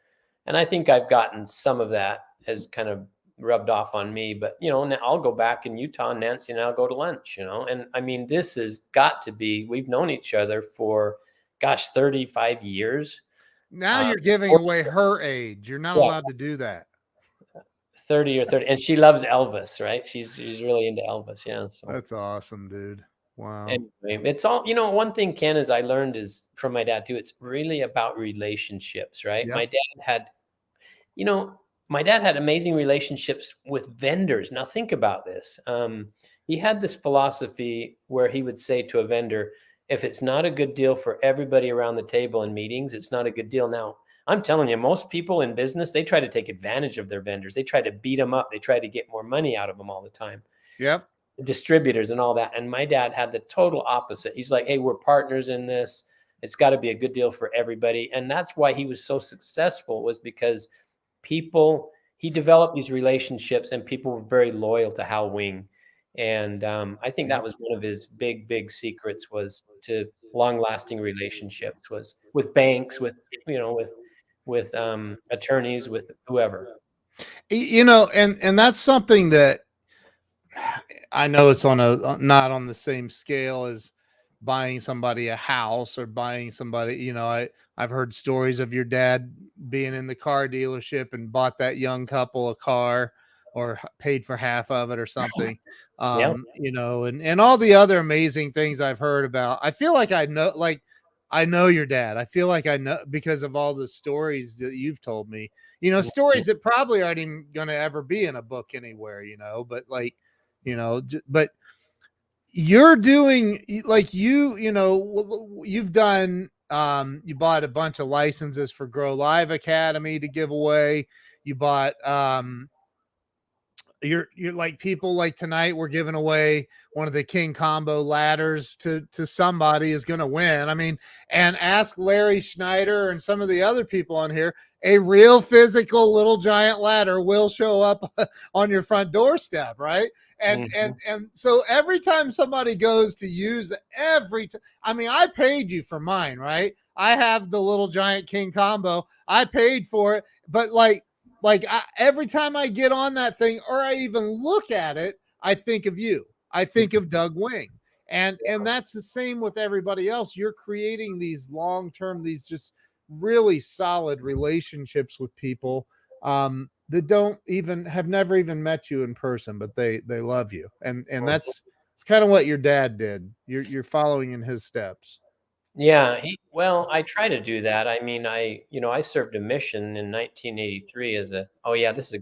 and I think I've gotten some of that has kind of rubbed off on me. But I'll go back in Utah, and Nancy and I'll go to lunch, and I mean, this has got to be, we've known each other for, gosh, 35 years. Now you're giving away her age. You're not allowed to do that. 30 or 30, and she loves Elvis, right? She's really into Elvis. Yeah, so that's awesome, dude. Wow. Anyway, it's all, one thing, Ken, is I learned is from my dad too, it's really about relationships, right? Yep. My dad had amazing relationships with vendors. Now think about this. He had this philosophy where he would say to a vendor, if it's not a good deal for everybody around the table in meetings, it's not a good deal. Now, I'm telling you, most people in business, they try to take advantage of their vendors. They try to beat them up. They try to get more money out of them all the time. Yep. Distributors and all that. And my dad had the total opposite. He's like, hey, we're partners in this. It's got to be a good deal for everybody. And that's why he was so successful, was because he developed these relationships, and people were very loyal to Hal Wing. And I think that was one of his big secrets, was to long-lasting relationships, was with banks, with attorneys, with whoever. And that's something that I know it's not on the same scale as buying somebody a house or buying somebody, I've heard stories of your dad being in the car dealership and bought that young couple a car, or paid for half of it or something. And all the other amazing things I've heard about. I feel like I know your dad. I feel like I know, because of all the stories that you've told me, stories that probably aren't even going to ever be in a book anywhere, but but you're doing, like, you've done, you bought a bunch of licenses for Grow Live Academy to give away. You bought, you're like, people like tonight, we're giving away one of the King Combo ladders to somebody is going to win. I mean, and ask Larry Schneider and some of the other people on here, a real physical little giant ladder will show up on your front doorstep, right? And so every time somebody goes to use I mean, I paid you for mine, right? I have the little giant King Combo. I paid for it, but every time I get on that thing, or I even look at it, I think of you. I think of Doug Wing. And that's the same with everybody else. You're creating these long-term, these just really solid relationships with people that have never even met you in person, but they love you. And it's kind of what your dad did. You're following in his steps. Yeah, I try to do that. I mean, I served a mission in 1983 this is a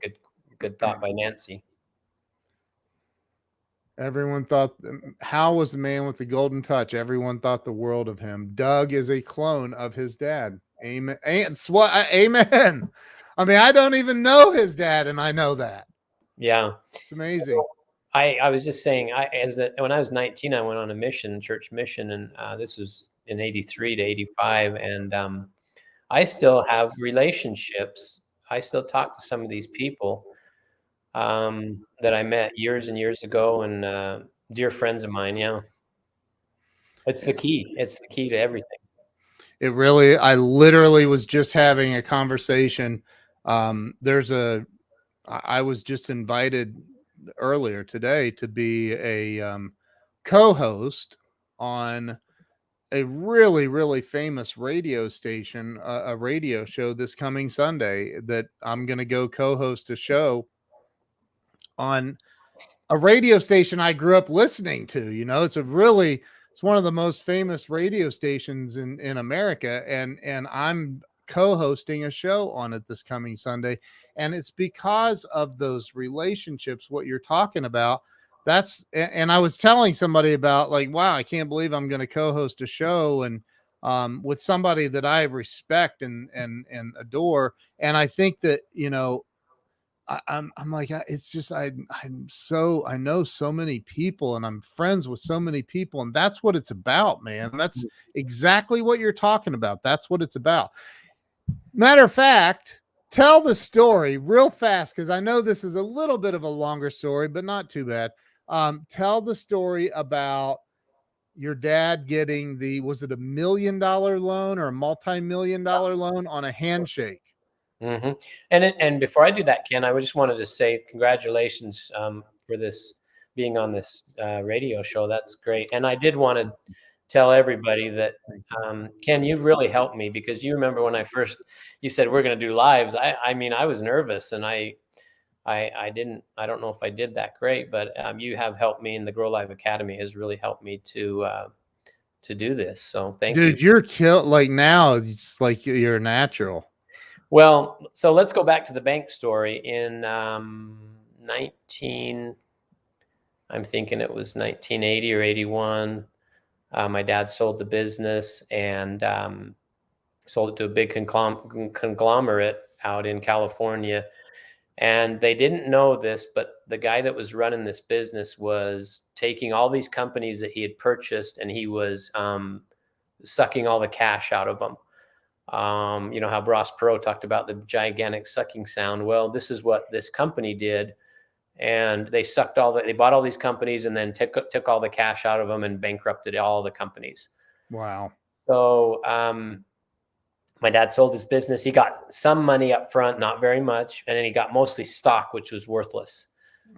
good thought by Nancy. Everyone thought Hal was the man with the golden touch. Everyone thought the world of him. Doug is a clone of his dad. Amen. Amen. I mean, I don't even know his dad, and I know that. Yeah, it's amazing. I was just saying, when I was 19, I went on a mission, church mission, and this was in 83 to 85, and I still have relationships. I still talk to some of these people that I met years and years ago, and dear friends of mine. Yeah, it's the key. It's the key to everything. I literally was just having a conversation. There's a I was just invited earlier today to be a co-host on a really, really famous radio station, a radio show this coming Sunday that I'm going to go co-host a show on a radio station I grew up listening to. You know, it's one of the most famous radio stations in America, and I'm co-hosting a show on it this coming Sunday, and it's because of those relationships. What you're talking about. And I was telling somebody about, like, wow, I can't believe I'm going to co-host a show and with somebody that I respect and adore. And I think that, you know, I'm like, it's just, I know so many people and I'm friends with so many people, and that's what it's about, man. That's exactly what you're talking about. That's what it's about. Matter of fact, tell the story real fast, because I know this is a little bit of a longer story, but not too bad. Tell the story about your dad getting was it $1 million loan or a multi-million-dollar loan on a handshake? Mm-hmm. And before I do that, Ken, I just wanted to say congratulations for this being on this radio show. That's great. And I did want to tell everybody that Ken, you've really helped me, because you remember when you said we're going to do lives. I mean, I was nervous, and I don't know if I did that great, but you have helped me, and the Grow Live Academy has really helped me to do this. So thank you. Dude, you're killed. Like, now it's like you're natural. Well, so let's go back to the bank story. In I'm thinking it was 1980 or 81. My dad sold the business and sold it to a big conglomerate out in California. And they didn't know this, but the guy that was running this business was taking all these companies that he had purchased, and he was sucking all the cash out of them. You know how Ross Perot talked about the gigantic sucking sound. Well, this is what this company did. And they they bought all these companies and then took all the cash out of them and bankrupted all the companies. Wow. So my dad sold his business. He got some money up front, not very much. And then he got mostly stock, which was worthless.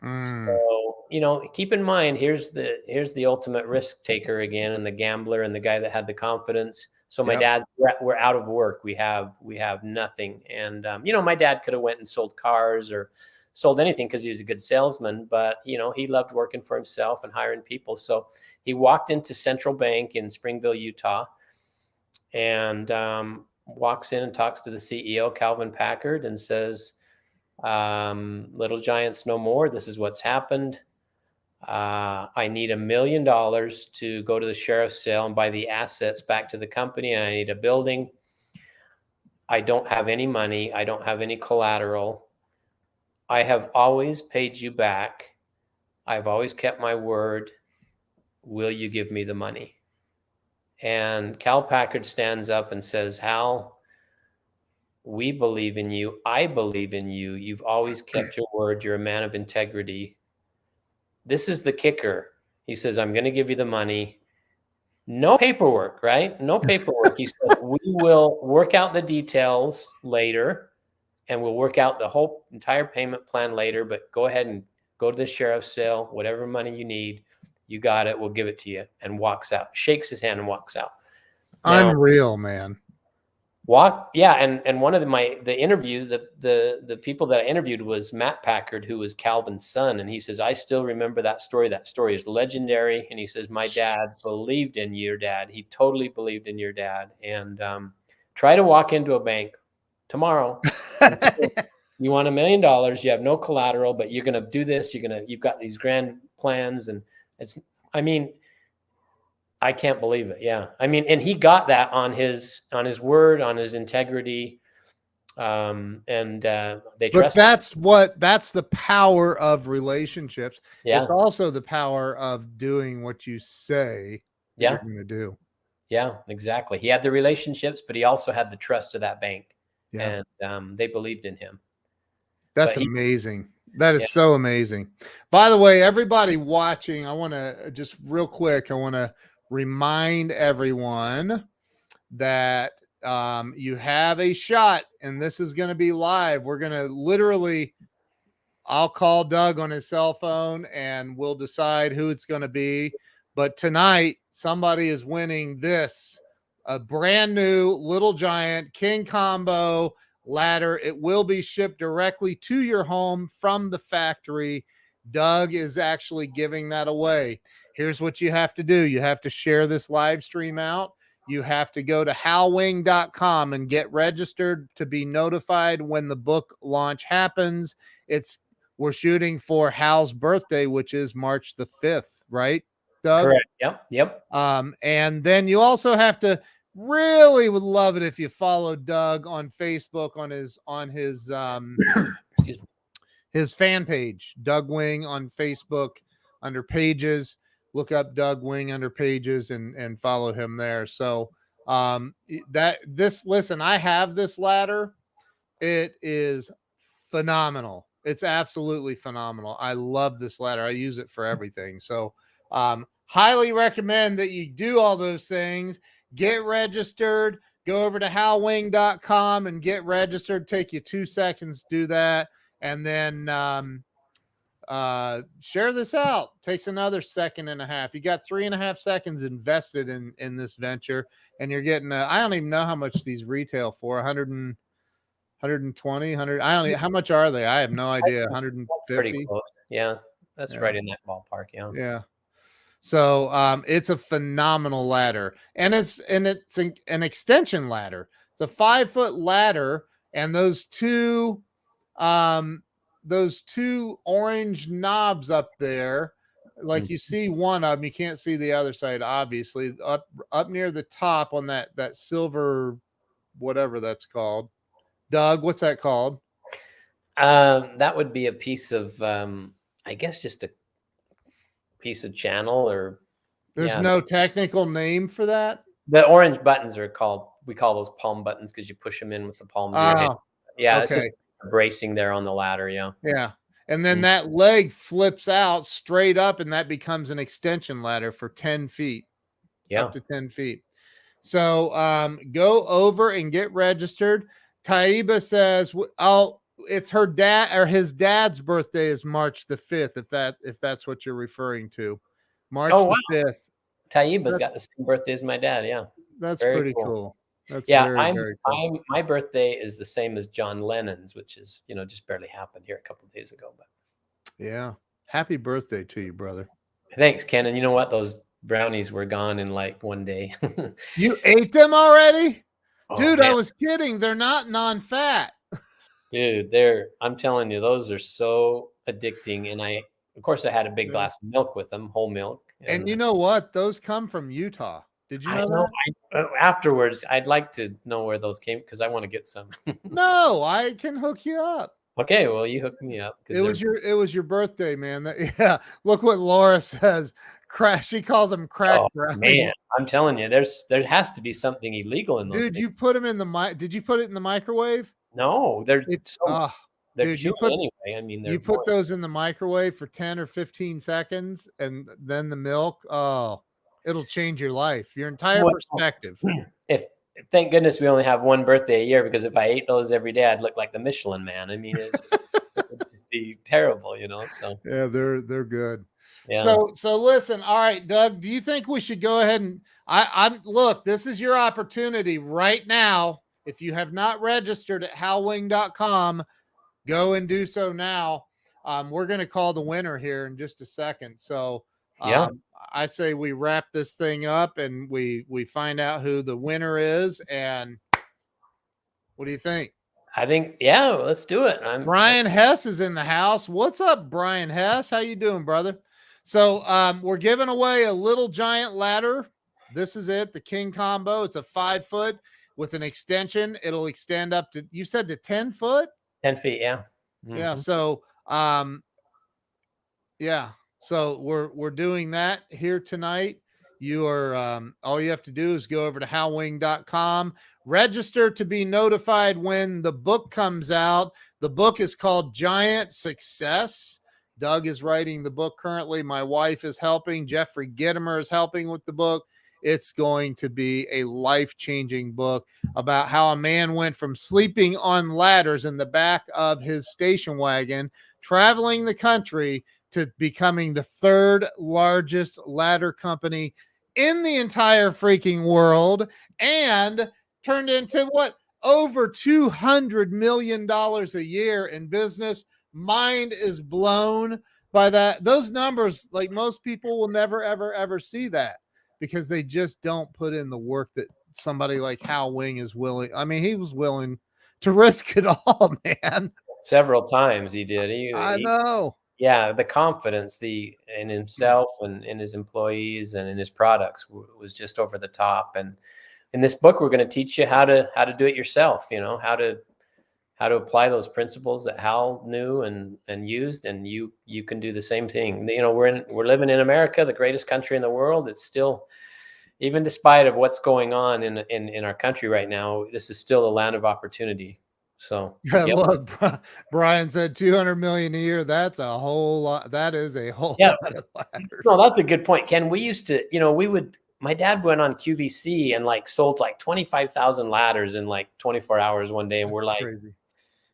So, you know, keep in mind, here's the ultimate risk taker again, and the gambler, and the guy that had the confidence. So my dad, we're out of work. We have nothing. And, you know, my dad could have went and sold cars or sold anything because he was a good salesman, but, you know, he loved working for himself and hiring people. So he walked into Central Bank in Springville, Utah, and walks in and talks to the CEO, Calvin Packard, and says, Little Giants no more. This is what's happened. I need $1 million to go to the sheriff's sale and buy the assets back to the company. And I need a building. I don't have any money. I don't have any collateral. I have always paid you back. I've always kept my word. Will you give me the money? And Cal Packard stands up and says, Hal, we believe in you. I believe in you. You've always kept your word. You're a man of integrity. This is the kicker. He says, I'm going to give you the money. No paperwork, right? No paperwork. He said, we will work out the details later, and we'll work out the whole entire payment plan later, but go ahead and go to the sheriff's sale, whatever money you need, you got it, we'll give it to you, and walks out, shakes his hand and walks out. Now, unreal, man. And one of the interview, the people that I interviewed was Matt Packard, who was Calvin's son, and he says, I still remember that story. That story is legendary. And he says, my dad believed in your dad. He totally believed in your dad. And try to walk into a bank tomorrow. You want $1 million. You have no collateral, but you're going to do this. You've got these grand plans, and I can't believe it. Yeah. I mean, and he got that on his word, on his integrity. They trust. But that's the power of relationships. Yeah. It's also the power of doing what you say you're going to do. Yeah, exactly. He had the relationships, but he also had the trust of that bank. Yeah. And they believed in him. That's amazing. That is so amazing. By the way, everybody watching, I want to just real quick, I want to remind everyone that you have a shot, and this is going to be live. We're going to literally I'll call Doug on his cell phone and we'll decide who it's going to be. But tonight, somebody is winning this, a brand new Little Giant King Combo ladder. It will be shipped directly to your home from the factory. Doug is actually giving that away. Here's what you have to do. You have to share this live stream out. You have to go to howwing.com and get registered to be notified when the book launch happens. We're shooting for Hal's birthday, which is March the 5th, right, Doug? Correct. Yep. And then you also have to really would love it if you follow Doug on Facebook on his fan page, Doug Wing on Facebook under pages. Look up Doug Wing under pages and follow him there. So listen, I have this ladder. It is phenomenal. It's absolutely phenomenal. I love this ladder. I use it for everything. So highly recommend that you do all those things. Get registered. Go over to howwing.com and get registered. Take you 2 seconds to do that. And then share this out. Takes another 1.5 seconds. You got 3.5 seconds invested in this venture, and you're getting I don't even know how much these retail for. 120, 100. I don't know how much are they. I have no idea. 150. Pretty close. Yeah, that's right in that ballpark. Yeah. So it's a phenomenal ladder, and it's an extension ladder. It's a 5-foot ladder, and those two orange knobs up there, like you see one of them, you can't see the other side, obviously. Up near the top on that silver, whatever that's called. Doug, what's that called? That would be a piece of, I guess, just a piece of channel, or there's no technical name for that. The orange buttons are called, we call those palm buttons because you push them in with the palm of your hand. Yeah, okay. It's just bracing there on the ladder. Yeah. And then that leg flips out straight up, and that becomes an extension ladder for 10 feet. Up to 10 feet. So go over and get registered. Taiba says, it's her dad, or his dad's birthday is March the 5th, if that's what you're referring to. March the 5th. Taiba's got the same birthday as my dad. Yeah. That's very pretty cool. That's very cool. My birthday is the same as John Lennon's, which is, just barely happened here a couple of days ago. But yeah. Happy birthday to you, brother. Thanks, Ken. And you know what? Those brownies were gone in like one day. You ate them already? Oh, dude, man. I was kidding. They're not non-fat. Dude, I'm telling you, those are so addicting. And of course, I had a big glass of milk with them, whole milk. And you know what? Those come from Utah. Did you know that? Afterwards, I'd like to know where those came, because I want to get some. No, I can hook you up. Okay, well, you hooked me up. It was your birthday, man. Yeah, look what Laura says. She calls them crack brownies. Man, I'm telling you, there has to be something illegal in those. Dude, you put them in did you put it in the microwave? No, they're anyway. I mean, you put those in the microwave for 10 or 15 seconds, and then the milk. Oh, it'll change your life, your entire perspective. Thank goodness we only have one birthday a year, because if I ate those every day, I'd look like the Michelin Man. I mean, it would just be terrible, So yeah, they're good. Yeah. So listen, all right, Doug, do you think we should go ahead and look, this is your opportunity right now. If you have not registered at howwing.com, go and do so now. We're going to call the winner here in just a second. So I say we wrap this thing up and we find out who the winner is. And what do you think? I think, let's do it. Brian Hess is in the house. What's up, Brian Hess? How you doing, brother? So we're giving away a Little Giant ladder. This is it, the King Combo. It's a 5-foot with an extension. It'll extend up to, you said, to 10 foot? 10 feet, yeah. Mm-hmm. Yeah, so so we're doing that here tonight. You are all you have to do is go over to howwing.com, register to be notified when the book comes out. The book is called Giant Success. Doug is writing the book currently. My wife is helping. Jeffrey Gittimer is helping with the book. it's going to be a life-changing book about how a man went from sleeping on ladders in the back of his station wagon, traveling the country, to becoming the third largest ladder company in the entire freaking world, and turned into what, over $200 million a year in business. Mind is blown by that. Those numbers, like, most people will never, ever see that because they just don't put in the work that somebody like Hal Wing is willing. I mean, he was willing to risk it all, man. Several times he did. I know. Yeah, the confidence in himself and in his employees and in his products was just over the top. And in this book, we're going to teach you how to do it yourself. You know, how to apply those principles that Hal knew and used, and you can do the same thing. You know, we're living in America, the greatest country in the world. It's still, even despite of what's going on in our country right now, this is still a land of opportunity. So yep. Look, Brian said 200 million a year. That's a whole lot. That is a whole lot of ladders. No, that's a good point, Ken. We used to, you know, my dad went on QVC and like sold like 25,000 ladders in like 24 hours one day. And we're like, crazy.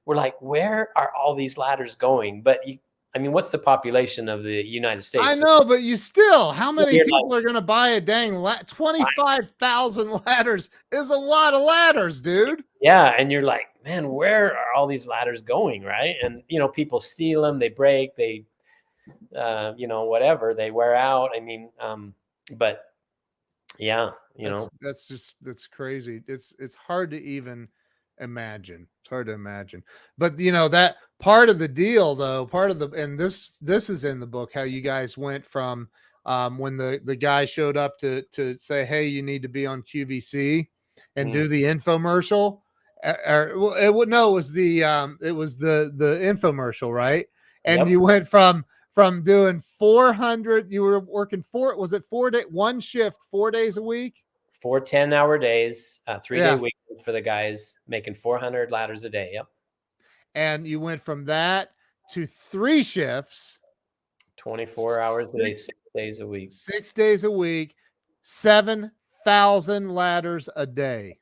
We're like, where are all these ladders going? But I mean, what's the population of the United States? I know, but you still, how many people are going to buy a dang 25,000 ladders is a lot of ladders, dude. Yeah. And you're like, man, where are all these ladders going? Right. And, you know, people steal them, they break, they, you know, whatever, they wear out. I mean, but yeah, that's crazy. It's hard to even imagine. It's hard to imagine. But you know, that part of the deal though, and this is in the book, how you guys went from when the guy showed up to say, hey, you need to be on QVC and do the infomercial. It was the infomercial, right? And you went from doing 400, you were working one shift 4 days a week? 4 10-hour days, 3-day weekends for the guys, making 400 ladders a day. Yep. And you went from that to 3 shifts, 24 hours a day, 6 days a week. 6 days a week, 7,000 ladders a day.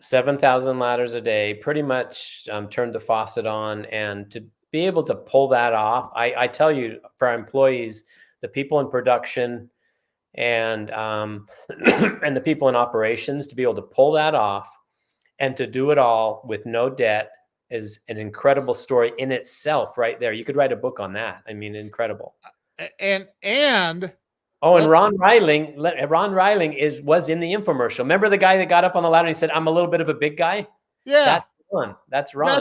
7,000 ladders a day, pretty much turned the faucet on. And to be able to pull that off, I tell you, for our employees, the people in production and and the people in operations, to be able to pull that off and to do it all with no debt is an incredible story in itself right there. You could write a book on that. I mean, incredible. And Ron Reiling was in the infomercial. Remember the guy that got up on the ladder and he said, I'm a little bit of a big guy? Yeah. That's Ron. That's Ron.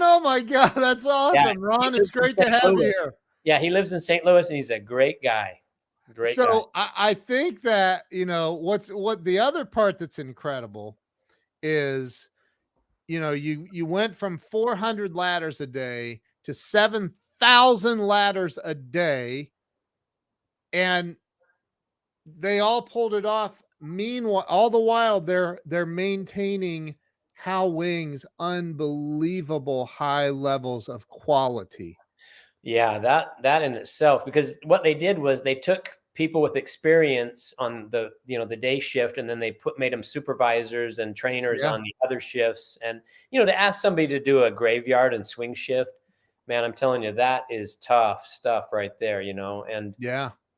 Oh my God. That's awesome. Yeah, Ron, it's great to have you here. Yeah. He lives in St. Louis and he's a great guy. So I think that, you know, what the other part that's incredible is, you know, you went from 400 ladders a day to 7,000 ladders a day, and they all pulled it off. Meanwhile, all the while they're maintaining Hal Wing's unbelievable high levels of quality. Yeah, that in itself, because what they did was they took people with experience on the day shift, and then they made them supervisors and trainers on the other shifts. And to ask somebody to do a graveyard and swing shift, man, I'm telling you, that is tough stuff right there. And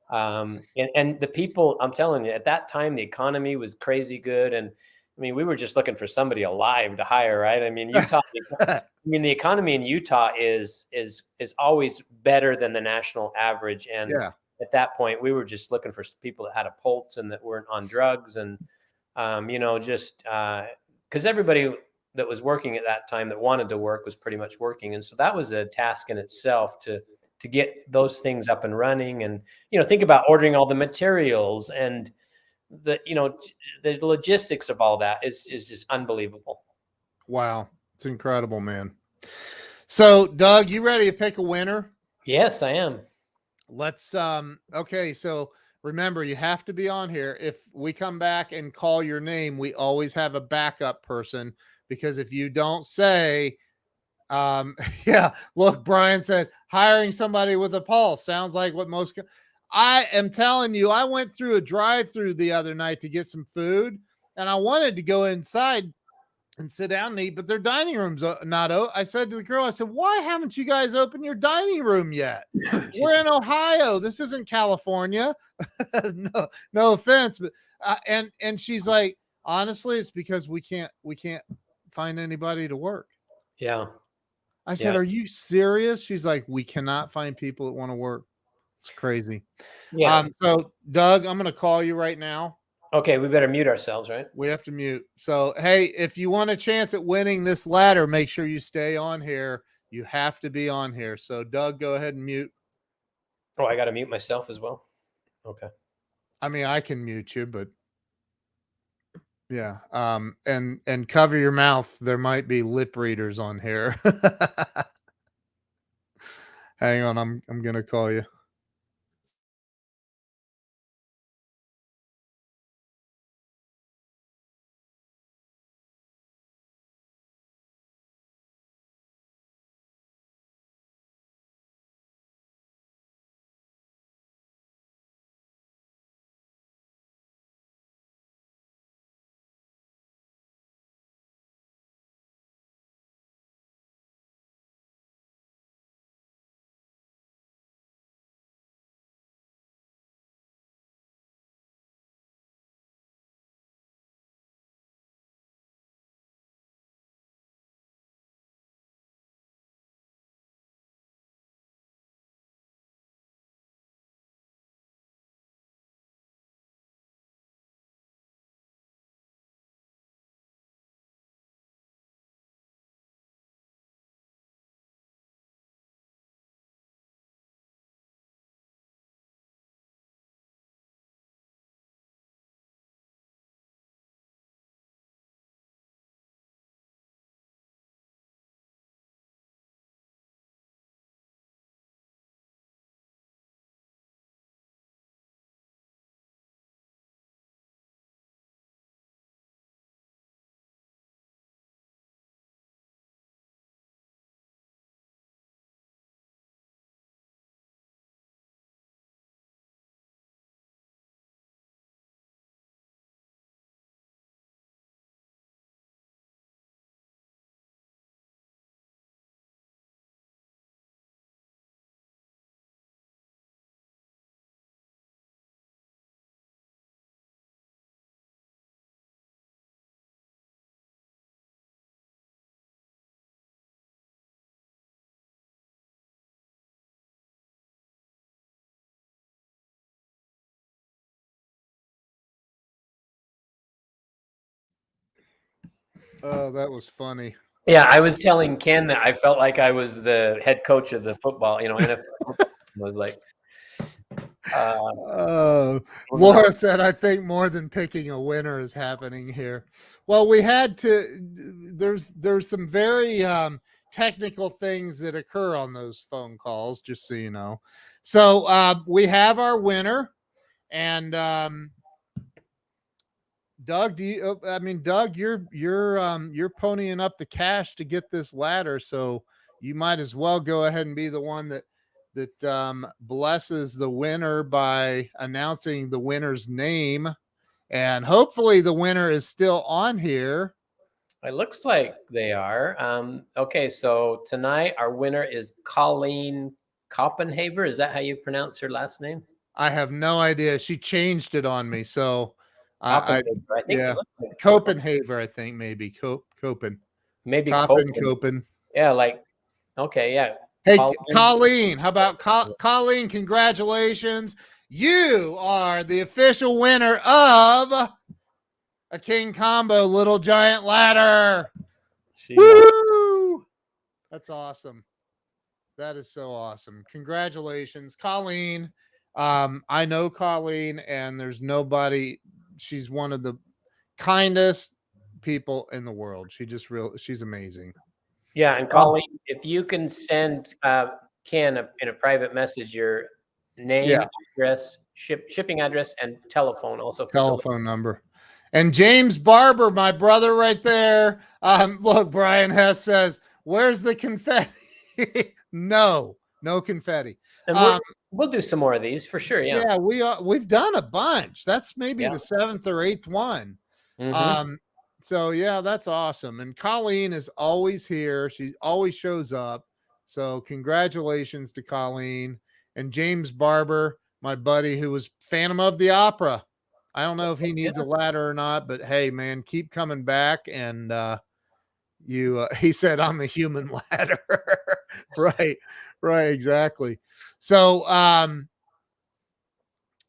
and the people, I'm telling you, at that time the economy was crazy good, and I mean, we were just looking for somebody alive to hire, right? I mean, Utah. The economy in Utah is always better than the national average, and at that point, we were just looking for people that had a pulse and that weren't on drugs, and just because everybody that was working at that time that wanted to work was pretty much working, and so that was a task in itself to get those things up and running, and think about ordering all the materials and the logistics of all that is just unbelievable. Wow, it's incredible, man. So, Doug, you ready to pick a winner? Yes, I am. Let's okay, so remember, you have to be on here. If we come back and call your name, we always have a backup person, because if you don't say look, Brian said hiring somebody with a pulse sounds like what most I am telling you, I went through a drive-through the other night to get some food, and I wanted to go inside and sit down and eat, but their dining room's not open. I said to the girl, I said, why haven't you guys opened your dining room yet? We're in Ohio. This isn't California. No offense, but and she's like, honestly, it's because we can't find anybody to work. Yeah. I said, Yeah. are you serious? She's like, we cannot find people that want to work. It's crazy. Yeah. So Doug, I'm going to call you right now. Okay, we better mute ourselves, right? We have to mute. So, hey, if you want a chance at winning this ladder, make sure you stay on here. You have to be on here. So, Doug, go ahead and mute. Oh, I got to mute myself as well. Okay. I mean, I can mute you, but yeah. And cover your mouth. There might be lip readers on here. Hang on, I'm gonna call you. Oh, that was funny. Yeah, I was telling Ken that I felt like I was the head coach of the football, NFL football. I was like, Laura said, I think more than picking a winner is happening here. Well, we had to, there's some very technical things that occur on those phone calls, just so you know. So we have our winner, and Doug, Doug, you're ponying up the cash to get this ladder, so you might as well go ahead and be the one that blesses the winner by announcing the winner's name, and hopefully the winner is still on here. it looks like they are. Okay, so tonight our winner is Colleen Koppenhaver. Is that how you pronounce her last name? I have no idea. She changed it on me, so I think yeah, it looks like Copenhaver, I think maybe Copen, maybe Copen. Yeah, like okay, yeah. Hey, Colleen, how about Colleen? Congratulations. You are the official winner of a King Combo Little Giant Ladder. Woo! That's awesome. That is so awesome. Congratulations, Colleen. I know Colleen, and there's nobody. She's one of the kindest people in the world. She's amazing. Yeah, and Colleen, if you can send Ken in a private message your name, address, shipping address, and telephone also for telephone number. And James Barber, my brother right there. Look, Brian Hess says, where's the confetti? No confetti. And We'll do some more of these for sure. Yeah. Yeah, we've done a bunch. That's maybe Yeah. the 7th or 8th one. Mm-hmm. Um, so yeah, that's awesome. And Colleen is always here. She always shows up. So congratulations to Colleen and James Barber, my buddy who was Phantom of the Opera. I don't know if he needs a ladder or not, but hey, man, keep coming back. And he said, I'm a human ladder. Right, right, exactly. So,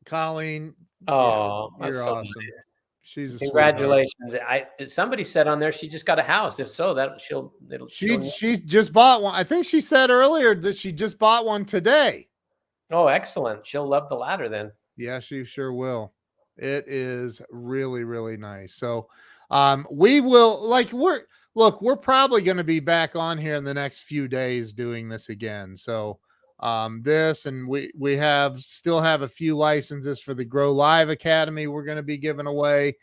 Colleen, yeah, Oh, that's you're so awesome. nice. She's a sweetheart. Congratulations. Somebody said on there she just got a house. If so, she'll She just bought one. I think she said earlier that she just bought one today. Oh, excellent. She'll love the ladder then. Yeah, she sure will. It is really, really nice. So, we will we're probably going to be back on here in the next few days doing this again. So, this and we still have a few licenses for the Grow Live Academy we're going to be giving away.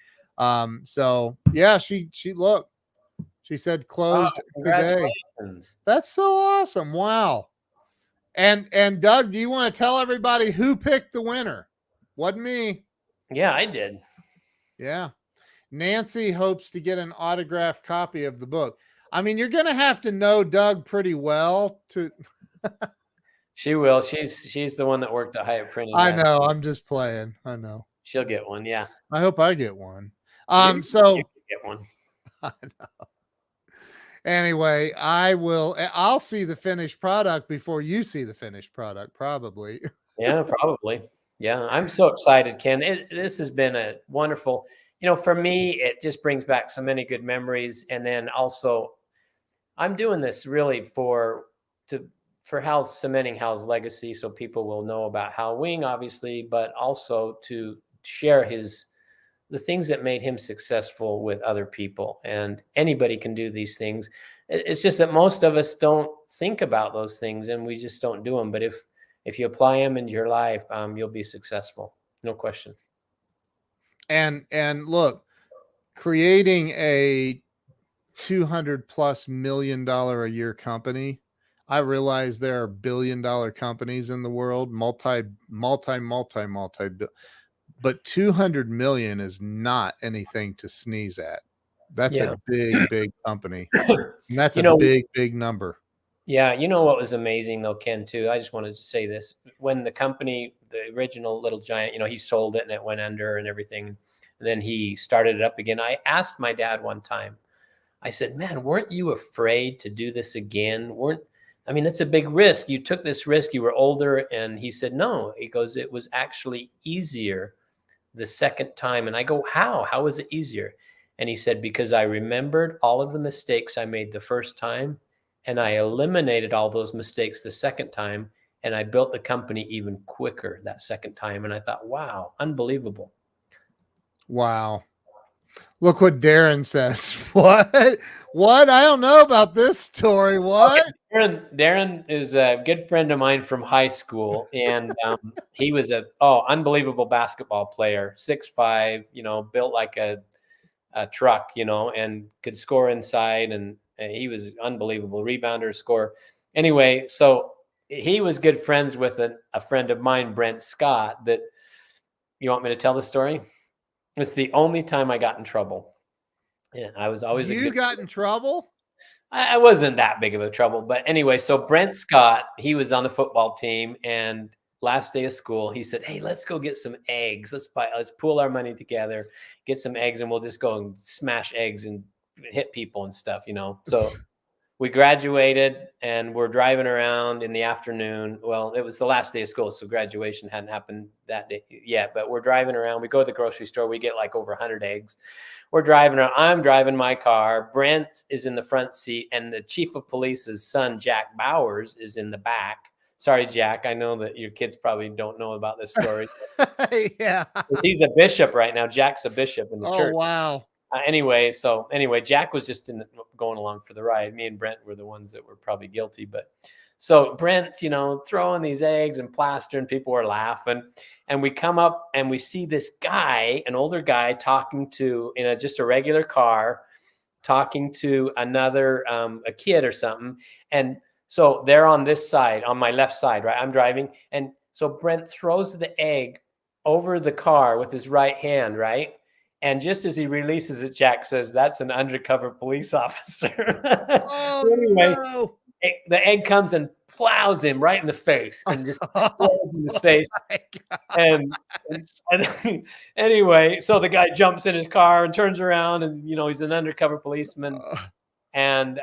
So yeah, she said closed today. Congratulations. That's so awesome. Wow. And Doug, do you want to tell everybody who picked the winner? Wasn't me. Yeah, I did. Yeah. Nancy hopes to get an autographed copy of the book. I mean, you're going to have to know Doug pretty well to. She will. She's the one that worked at Hyatt Printing. I know. I'm just playing. I know. She'll get one. Yeah. I hope I get one. You So get one. I know. Anyway, I'll see the finished product before you see the finished product, probably. Yeah, probably. Yeah, I'm so excited, Ken. This has been a wonderful, for me, it just brings back so many good memories. And then also, I'm doing this really for cementing Hal's legacy, so people will know about Hal Wing, obviously, but also to share the things that made him successful with other people. And anybody can do these things. It's just that most of us don't think about those things, and we just don't do them. But if you apply them into your life, you'll be successful. No question. And look, creating a $200+ million a year company. I realize there are billion-dollar companies in the world, multi, but 200 million is not anything to sneeze at. That's a big company. And that's a big number. Yeah. You know what was amazing though, Ken, too? I just wanted to say this. When the company, the original Little Giant, he sold it and it went under and everything. And then he started it up again. I asked my dad one time, I said, man, weren't you afraid to do this again? It's a big risk. You took this risk. You were older. And he said, no. He goes, it was actually easier the second time. And I go, how? How was it easier? And he said, because I remembered all of the mistakes I made the first time, and I eliminated all those mistakes the second time, and I built the company even quicker that second time. And I thought, wow, unbelievable. Wow. Look what Darren says. What? I don't know about this story. What? Okay. Darren is a good friend of mine from high school, and he was unbelievable basketball player, 6'5", built like a truck, and could score inside, and he was unbelievable rebounder, scorer. Anyway, so he was good friends with a friend of mine, Brent Scott. That you want me to tell the story? It's the only time I got in trouble. Yeah, I was always in trouble? I wasn't that big of a trouble, but anyway, so Brent Scott, he was on the football team, and last day of school, he said, hey, let's go get some eggs. Let's pool our money together, get some eggs, and we'll just go and smash eggs and hit people and stuff, So we graduated and we're driving around in the afternoon. Well, it was the last day of school, so graduation hadn't happened that day yet, but we're driving around. We go to the grocery store. We get like over 100 eggs. We're driving around. I'm driving my car. Brent is in the front seat, and the chief of police's son, Jack Bowers, is in the back. Sorry, Jack. I know that your kids probably don't know about this story. Yeah. He's a bishop right now. Jack's a bishop in the church. Oh, wow. Anyway, Jack was just going along for the ride. Me and Brent were the ones that were probably guilty. But so Brent's, throwing these eggs and plaster, and people were laughing. And we come up and we see this guy, an older guy, talking to, just a regular car, talking to another, a kid or something. And so they're on this side, on my left side, right? I'm driving. And So Brent throws the egg over the car with his right hand, right? And just as he releases it, Jack says, "That's an undercover police officer." Oh Anyway, no. the egg comes and plows him right in the face and just Oh explodes in his face. my God. And anyway, so the guy jumps in his car and turns around, and he's an undercover policeman, and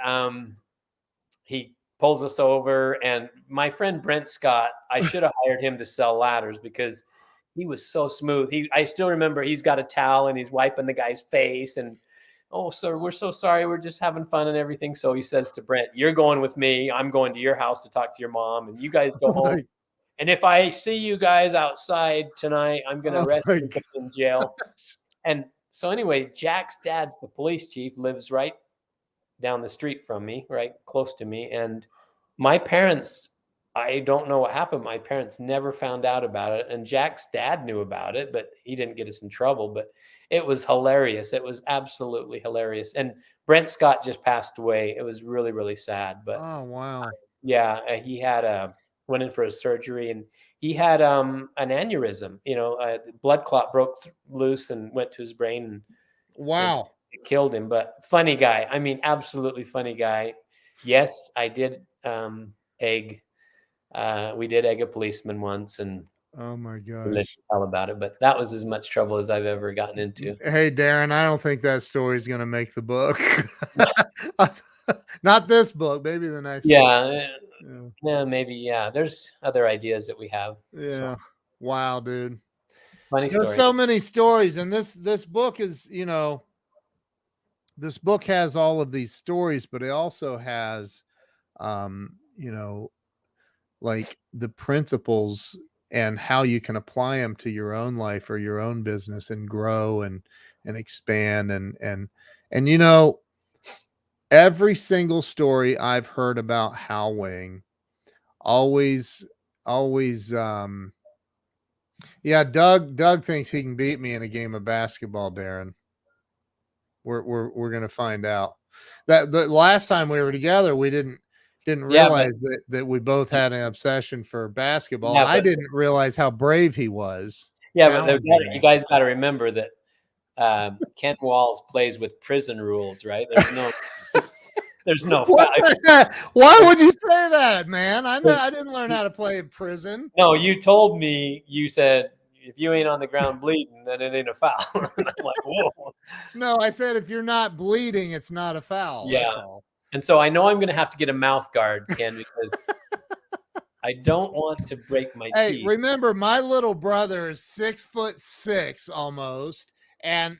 he pulls us over. And my friend Brent Scott, I should have hired him to sell ladders because he was so smooth. I still remember he's got a towel and he's wiping the guy's face, and, "Oh, sir, we're so sorry. We're just having fun and everything." So he says to Brent, "You're going with me. I'm going to your house to talk to your mom, and you guys go home. And if I see you guys outside tonight, I'm going to Oh arrest my you and put you in jail." And so anyway, Jack's dad's the police chief, lives right down the street from me, right close to me. And my parents, I don't know what happened. My parents never found out about it. And Jack's dad knew about it, but he didn't get us in trouble. But it was hilarious. It was absolutely hilarious. And Brent Scott just passed away. It was really, really sad. But Oh wow. yeah, he had went in for a surgery, and he had an aneurysm. Blood clot broke loose and went to his brain, and Wow. it killed him. But funny guy. I mean, absolutely funny guy. Yes, I did egg. We did egg a policeman once, and Oh my we lived gosh. to tell about it. But that was as much trouble as I've ever gotten into. Hey Darren, I don't think that story's gonna make the book. Not this book, maybe the next one. Yeah, Yeah. yeah, maybe. Yeah, there's other ideas that we have. So Yeah. Wow, dude. funny There's story. so many stories, and this book is, this book has all of these stories, but it also has, you know, like the principles and how you can apply them to your own life or your own business and grow and expand and every single story I've heard about Howling always always yeah, Doug thinks he can beat me in a game of basketball, Darren. We're gonna find out. That the last time we were together, we didn't Yeah, but realize that we both had an obsession for basketball, and yeah, I but didn't realize how brave he was yeah, but challenging you me. guys got to remember that Ken Walls plays with prison rules, right? There's no What foul. the heck? Why would you say that, man? I didn't learn how to play in prison. No, you told me, you said, "If you ain't on the ground bleeding, then it ain't a foul." And I'm like, whoa. No, I said if you're not bleeding, it's not a foul. Yeah. That's all. And so I know I'm going to have to get a mouth guard, Ken, because I don't want to break my Hey, teeth. remember my little brother is 6'6" almost, and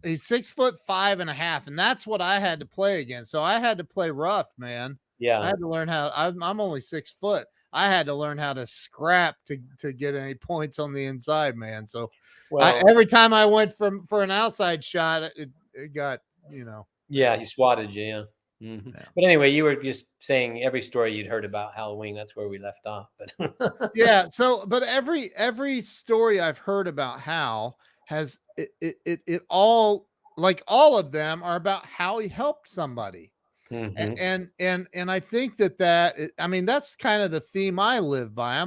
he's 6'5.5", and that's what I had to play against. So I had to play rough, man. I Yeah. had to learn how. I'm only 6 foot. I had to learn how to scrap to get any points on the inside, man. So Well, every time I went for an outside shot, it got yeah, he nailed. swatted you. Yeah. Mhm. Yeah. But anyway, you were just saying every story you'd heard about Halloween. That's where we left off. But Yeah, so but every story I've heard about Hal has it all, like all of them are about how he helped somebody. Mhm. And I think I mean that's kind of the theme I live by.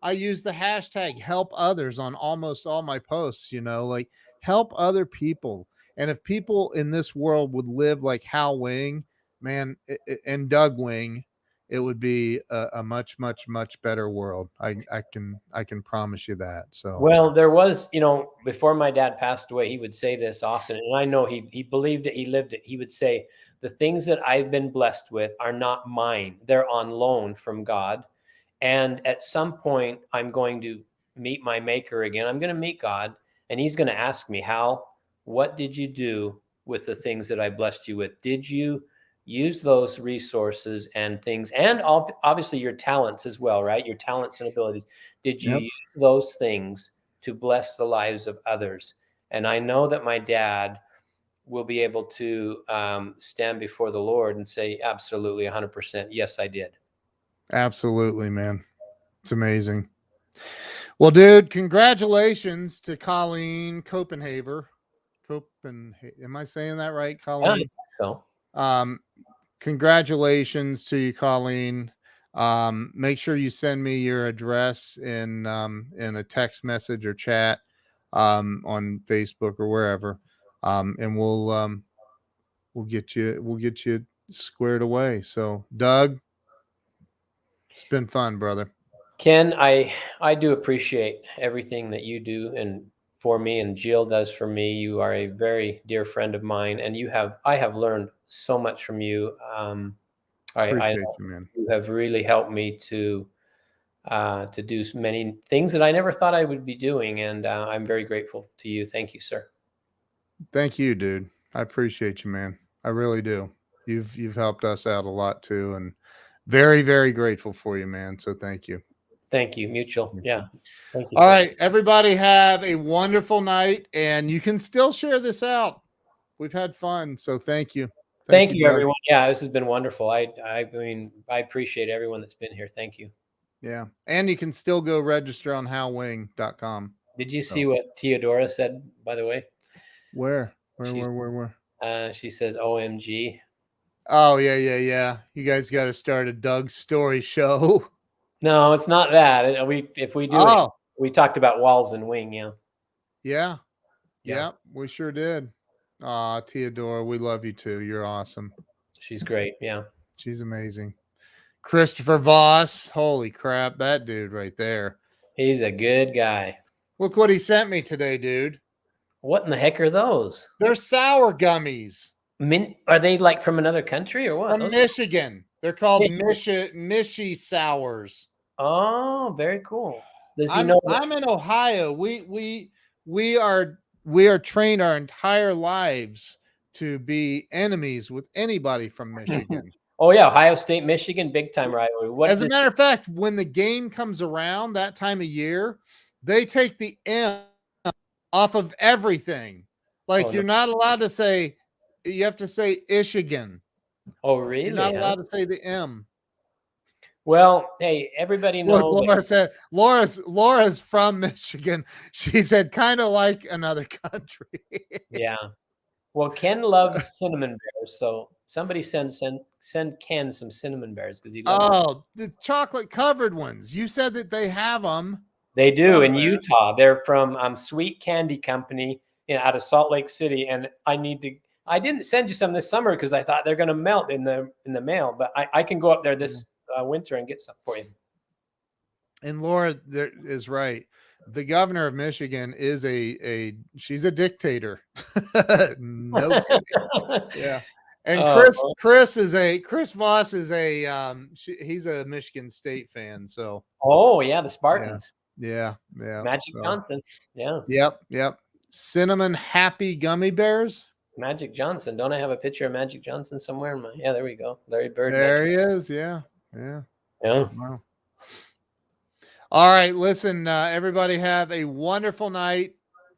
I use the hashtag help others on almost all my posts, like help other people. And if people in this world would live like Hal Wing, man, and Doug Wing, it would be a much, much, much better world. I can promise you that. So Well, there was, before my dad passed away, he would say this often, and I know he believed it, he lived it. He would say, "The things that I've been blessed with are not mine. They're on loan from God. And at some point, I'm going to meet my maker again. I'm going to meet God, and he's going to ask me, 'Hal, what did you do with the things that I blessed you with? Did you use those resources and things, and obviously your talents as well, right? Your talents and abilities. Did you yep, use those things to bless the lives of others?'" And I know that my dad will be able to stand before the Lord and say, "Absolutely, 100%. Yes, I did." absolutely, man. It's amazing. Well, dude, congratulations to Colleen Copenhaver. Am I saying that right, Yeah, I Colleen? think so. Um, Congratulations to you, Colleen. Make sure you send me your address in a text message or chat on Facebook or wherever, and we'll get you squared away. So, Doug, it's been fun, brother. Ken, I do appreciate everything that you do and for me and Jill does for me. You are a very dear friend of mine, and I have learned so much from you. I Appreciate you, man. you have really helped me to do many things that I never thought I would be doing, and I'm very grateful to you. Thank you, sir. Thank you, dude. I appreciate you, man. I really do. You've helped us out a lot too, and very, very grateful for you, man. So thank you. Thank you, mutual. Yeah, thank you, All sir. right, everybody have a wonderful night, and you can still share this out. We've had fun, so thank you. Thank Thank you, you, Doug. everyone. Yeah, this has been wonderful. I mean, I appreciate everyone that's been here. Thank you. Yeah. And you can still go register on howwing.com. Did you see So what Theodora said, by the way? where? She's Where? she says OMG. Oh, yeah, yeah, yeah. You guys got to start a Doug story show. No, it's not that. If we do it, Oh, we talked about walls and wing. Yeah, yeah. yeah, Yeah, we sure did. Theodora, we love you too. You're awesome. she's great. Yeah, She's amazing. Christopher Voss. Holy crap, that dude right there. he's a good guy. Look what he sent me today, dude. What in the heck are those? They're sour gummies Are they like from another country or what? from Those Michigan. They're called Michigan. Mishi sours. Oh, very cool. Does he know that? I'm in Ohio. We are trained our entire lives to be enemies with anybody from Michigan. Oh yeah, Ohio State, Michigan, big time rivalry. What As a does matter of fact, when the game comes around that time of year, they take the M off of everything. Like Oh, you're no. not allowed to say, you have to say Michigan. Oh You're really? not Huh? allowed to say the M. Well, hey, everybody Look, know that. Laura said Laura's from Michigan. She said kind of like another country. Yeah. Well, Ken loves cinnamon bears, so somebody send Ken some cinnamon bears because he loves. Oh, the chocolate covered ones. You said that they have them. They do in somewhere. Utah. They're from Sweet Candy Company out of Salt Lake City, and I didn't send you some this summer because I thought they're going to melt in the mail, but I can go up there this winter and get some for you. And Laura is right. The governor of Michigan is she's a dictator. No kidding. Yeah. And Chris Voss is he's a Michigan State fan. So yeah, the Spartans. Yeah. Magic Johnson. Yeah. Yep. Cinnamon Happy Gummy Bears. Magic Johnson. Don't I have a picture of Magic Johnson somewhere in my? Yeah, there we go. Larry Bird. There he is. Yeah. Wow. All right, listen, everybody have a wonderful night.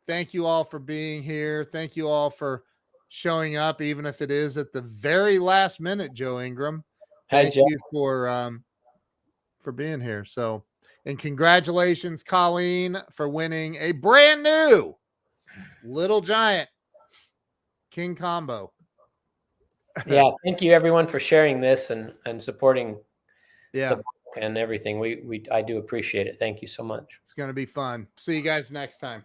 Thank you all for being here. Thank you all for showing up, even if it is at the very last minute, Joe Ingram. Thank you for being here. So, and congratulations, Colleen, for winning a brand new Little Giant King Combo. Yeah, thank you everyone for sharing this and supporting the book and everything. I do appreciate it. Thank you so much. It's going to be fun. See you guys next time.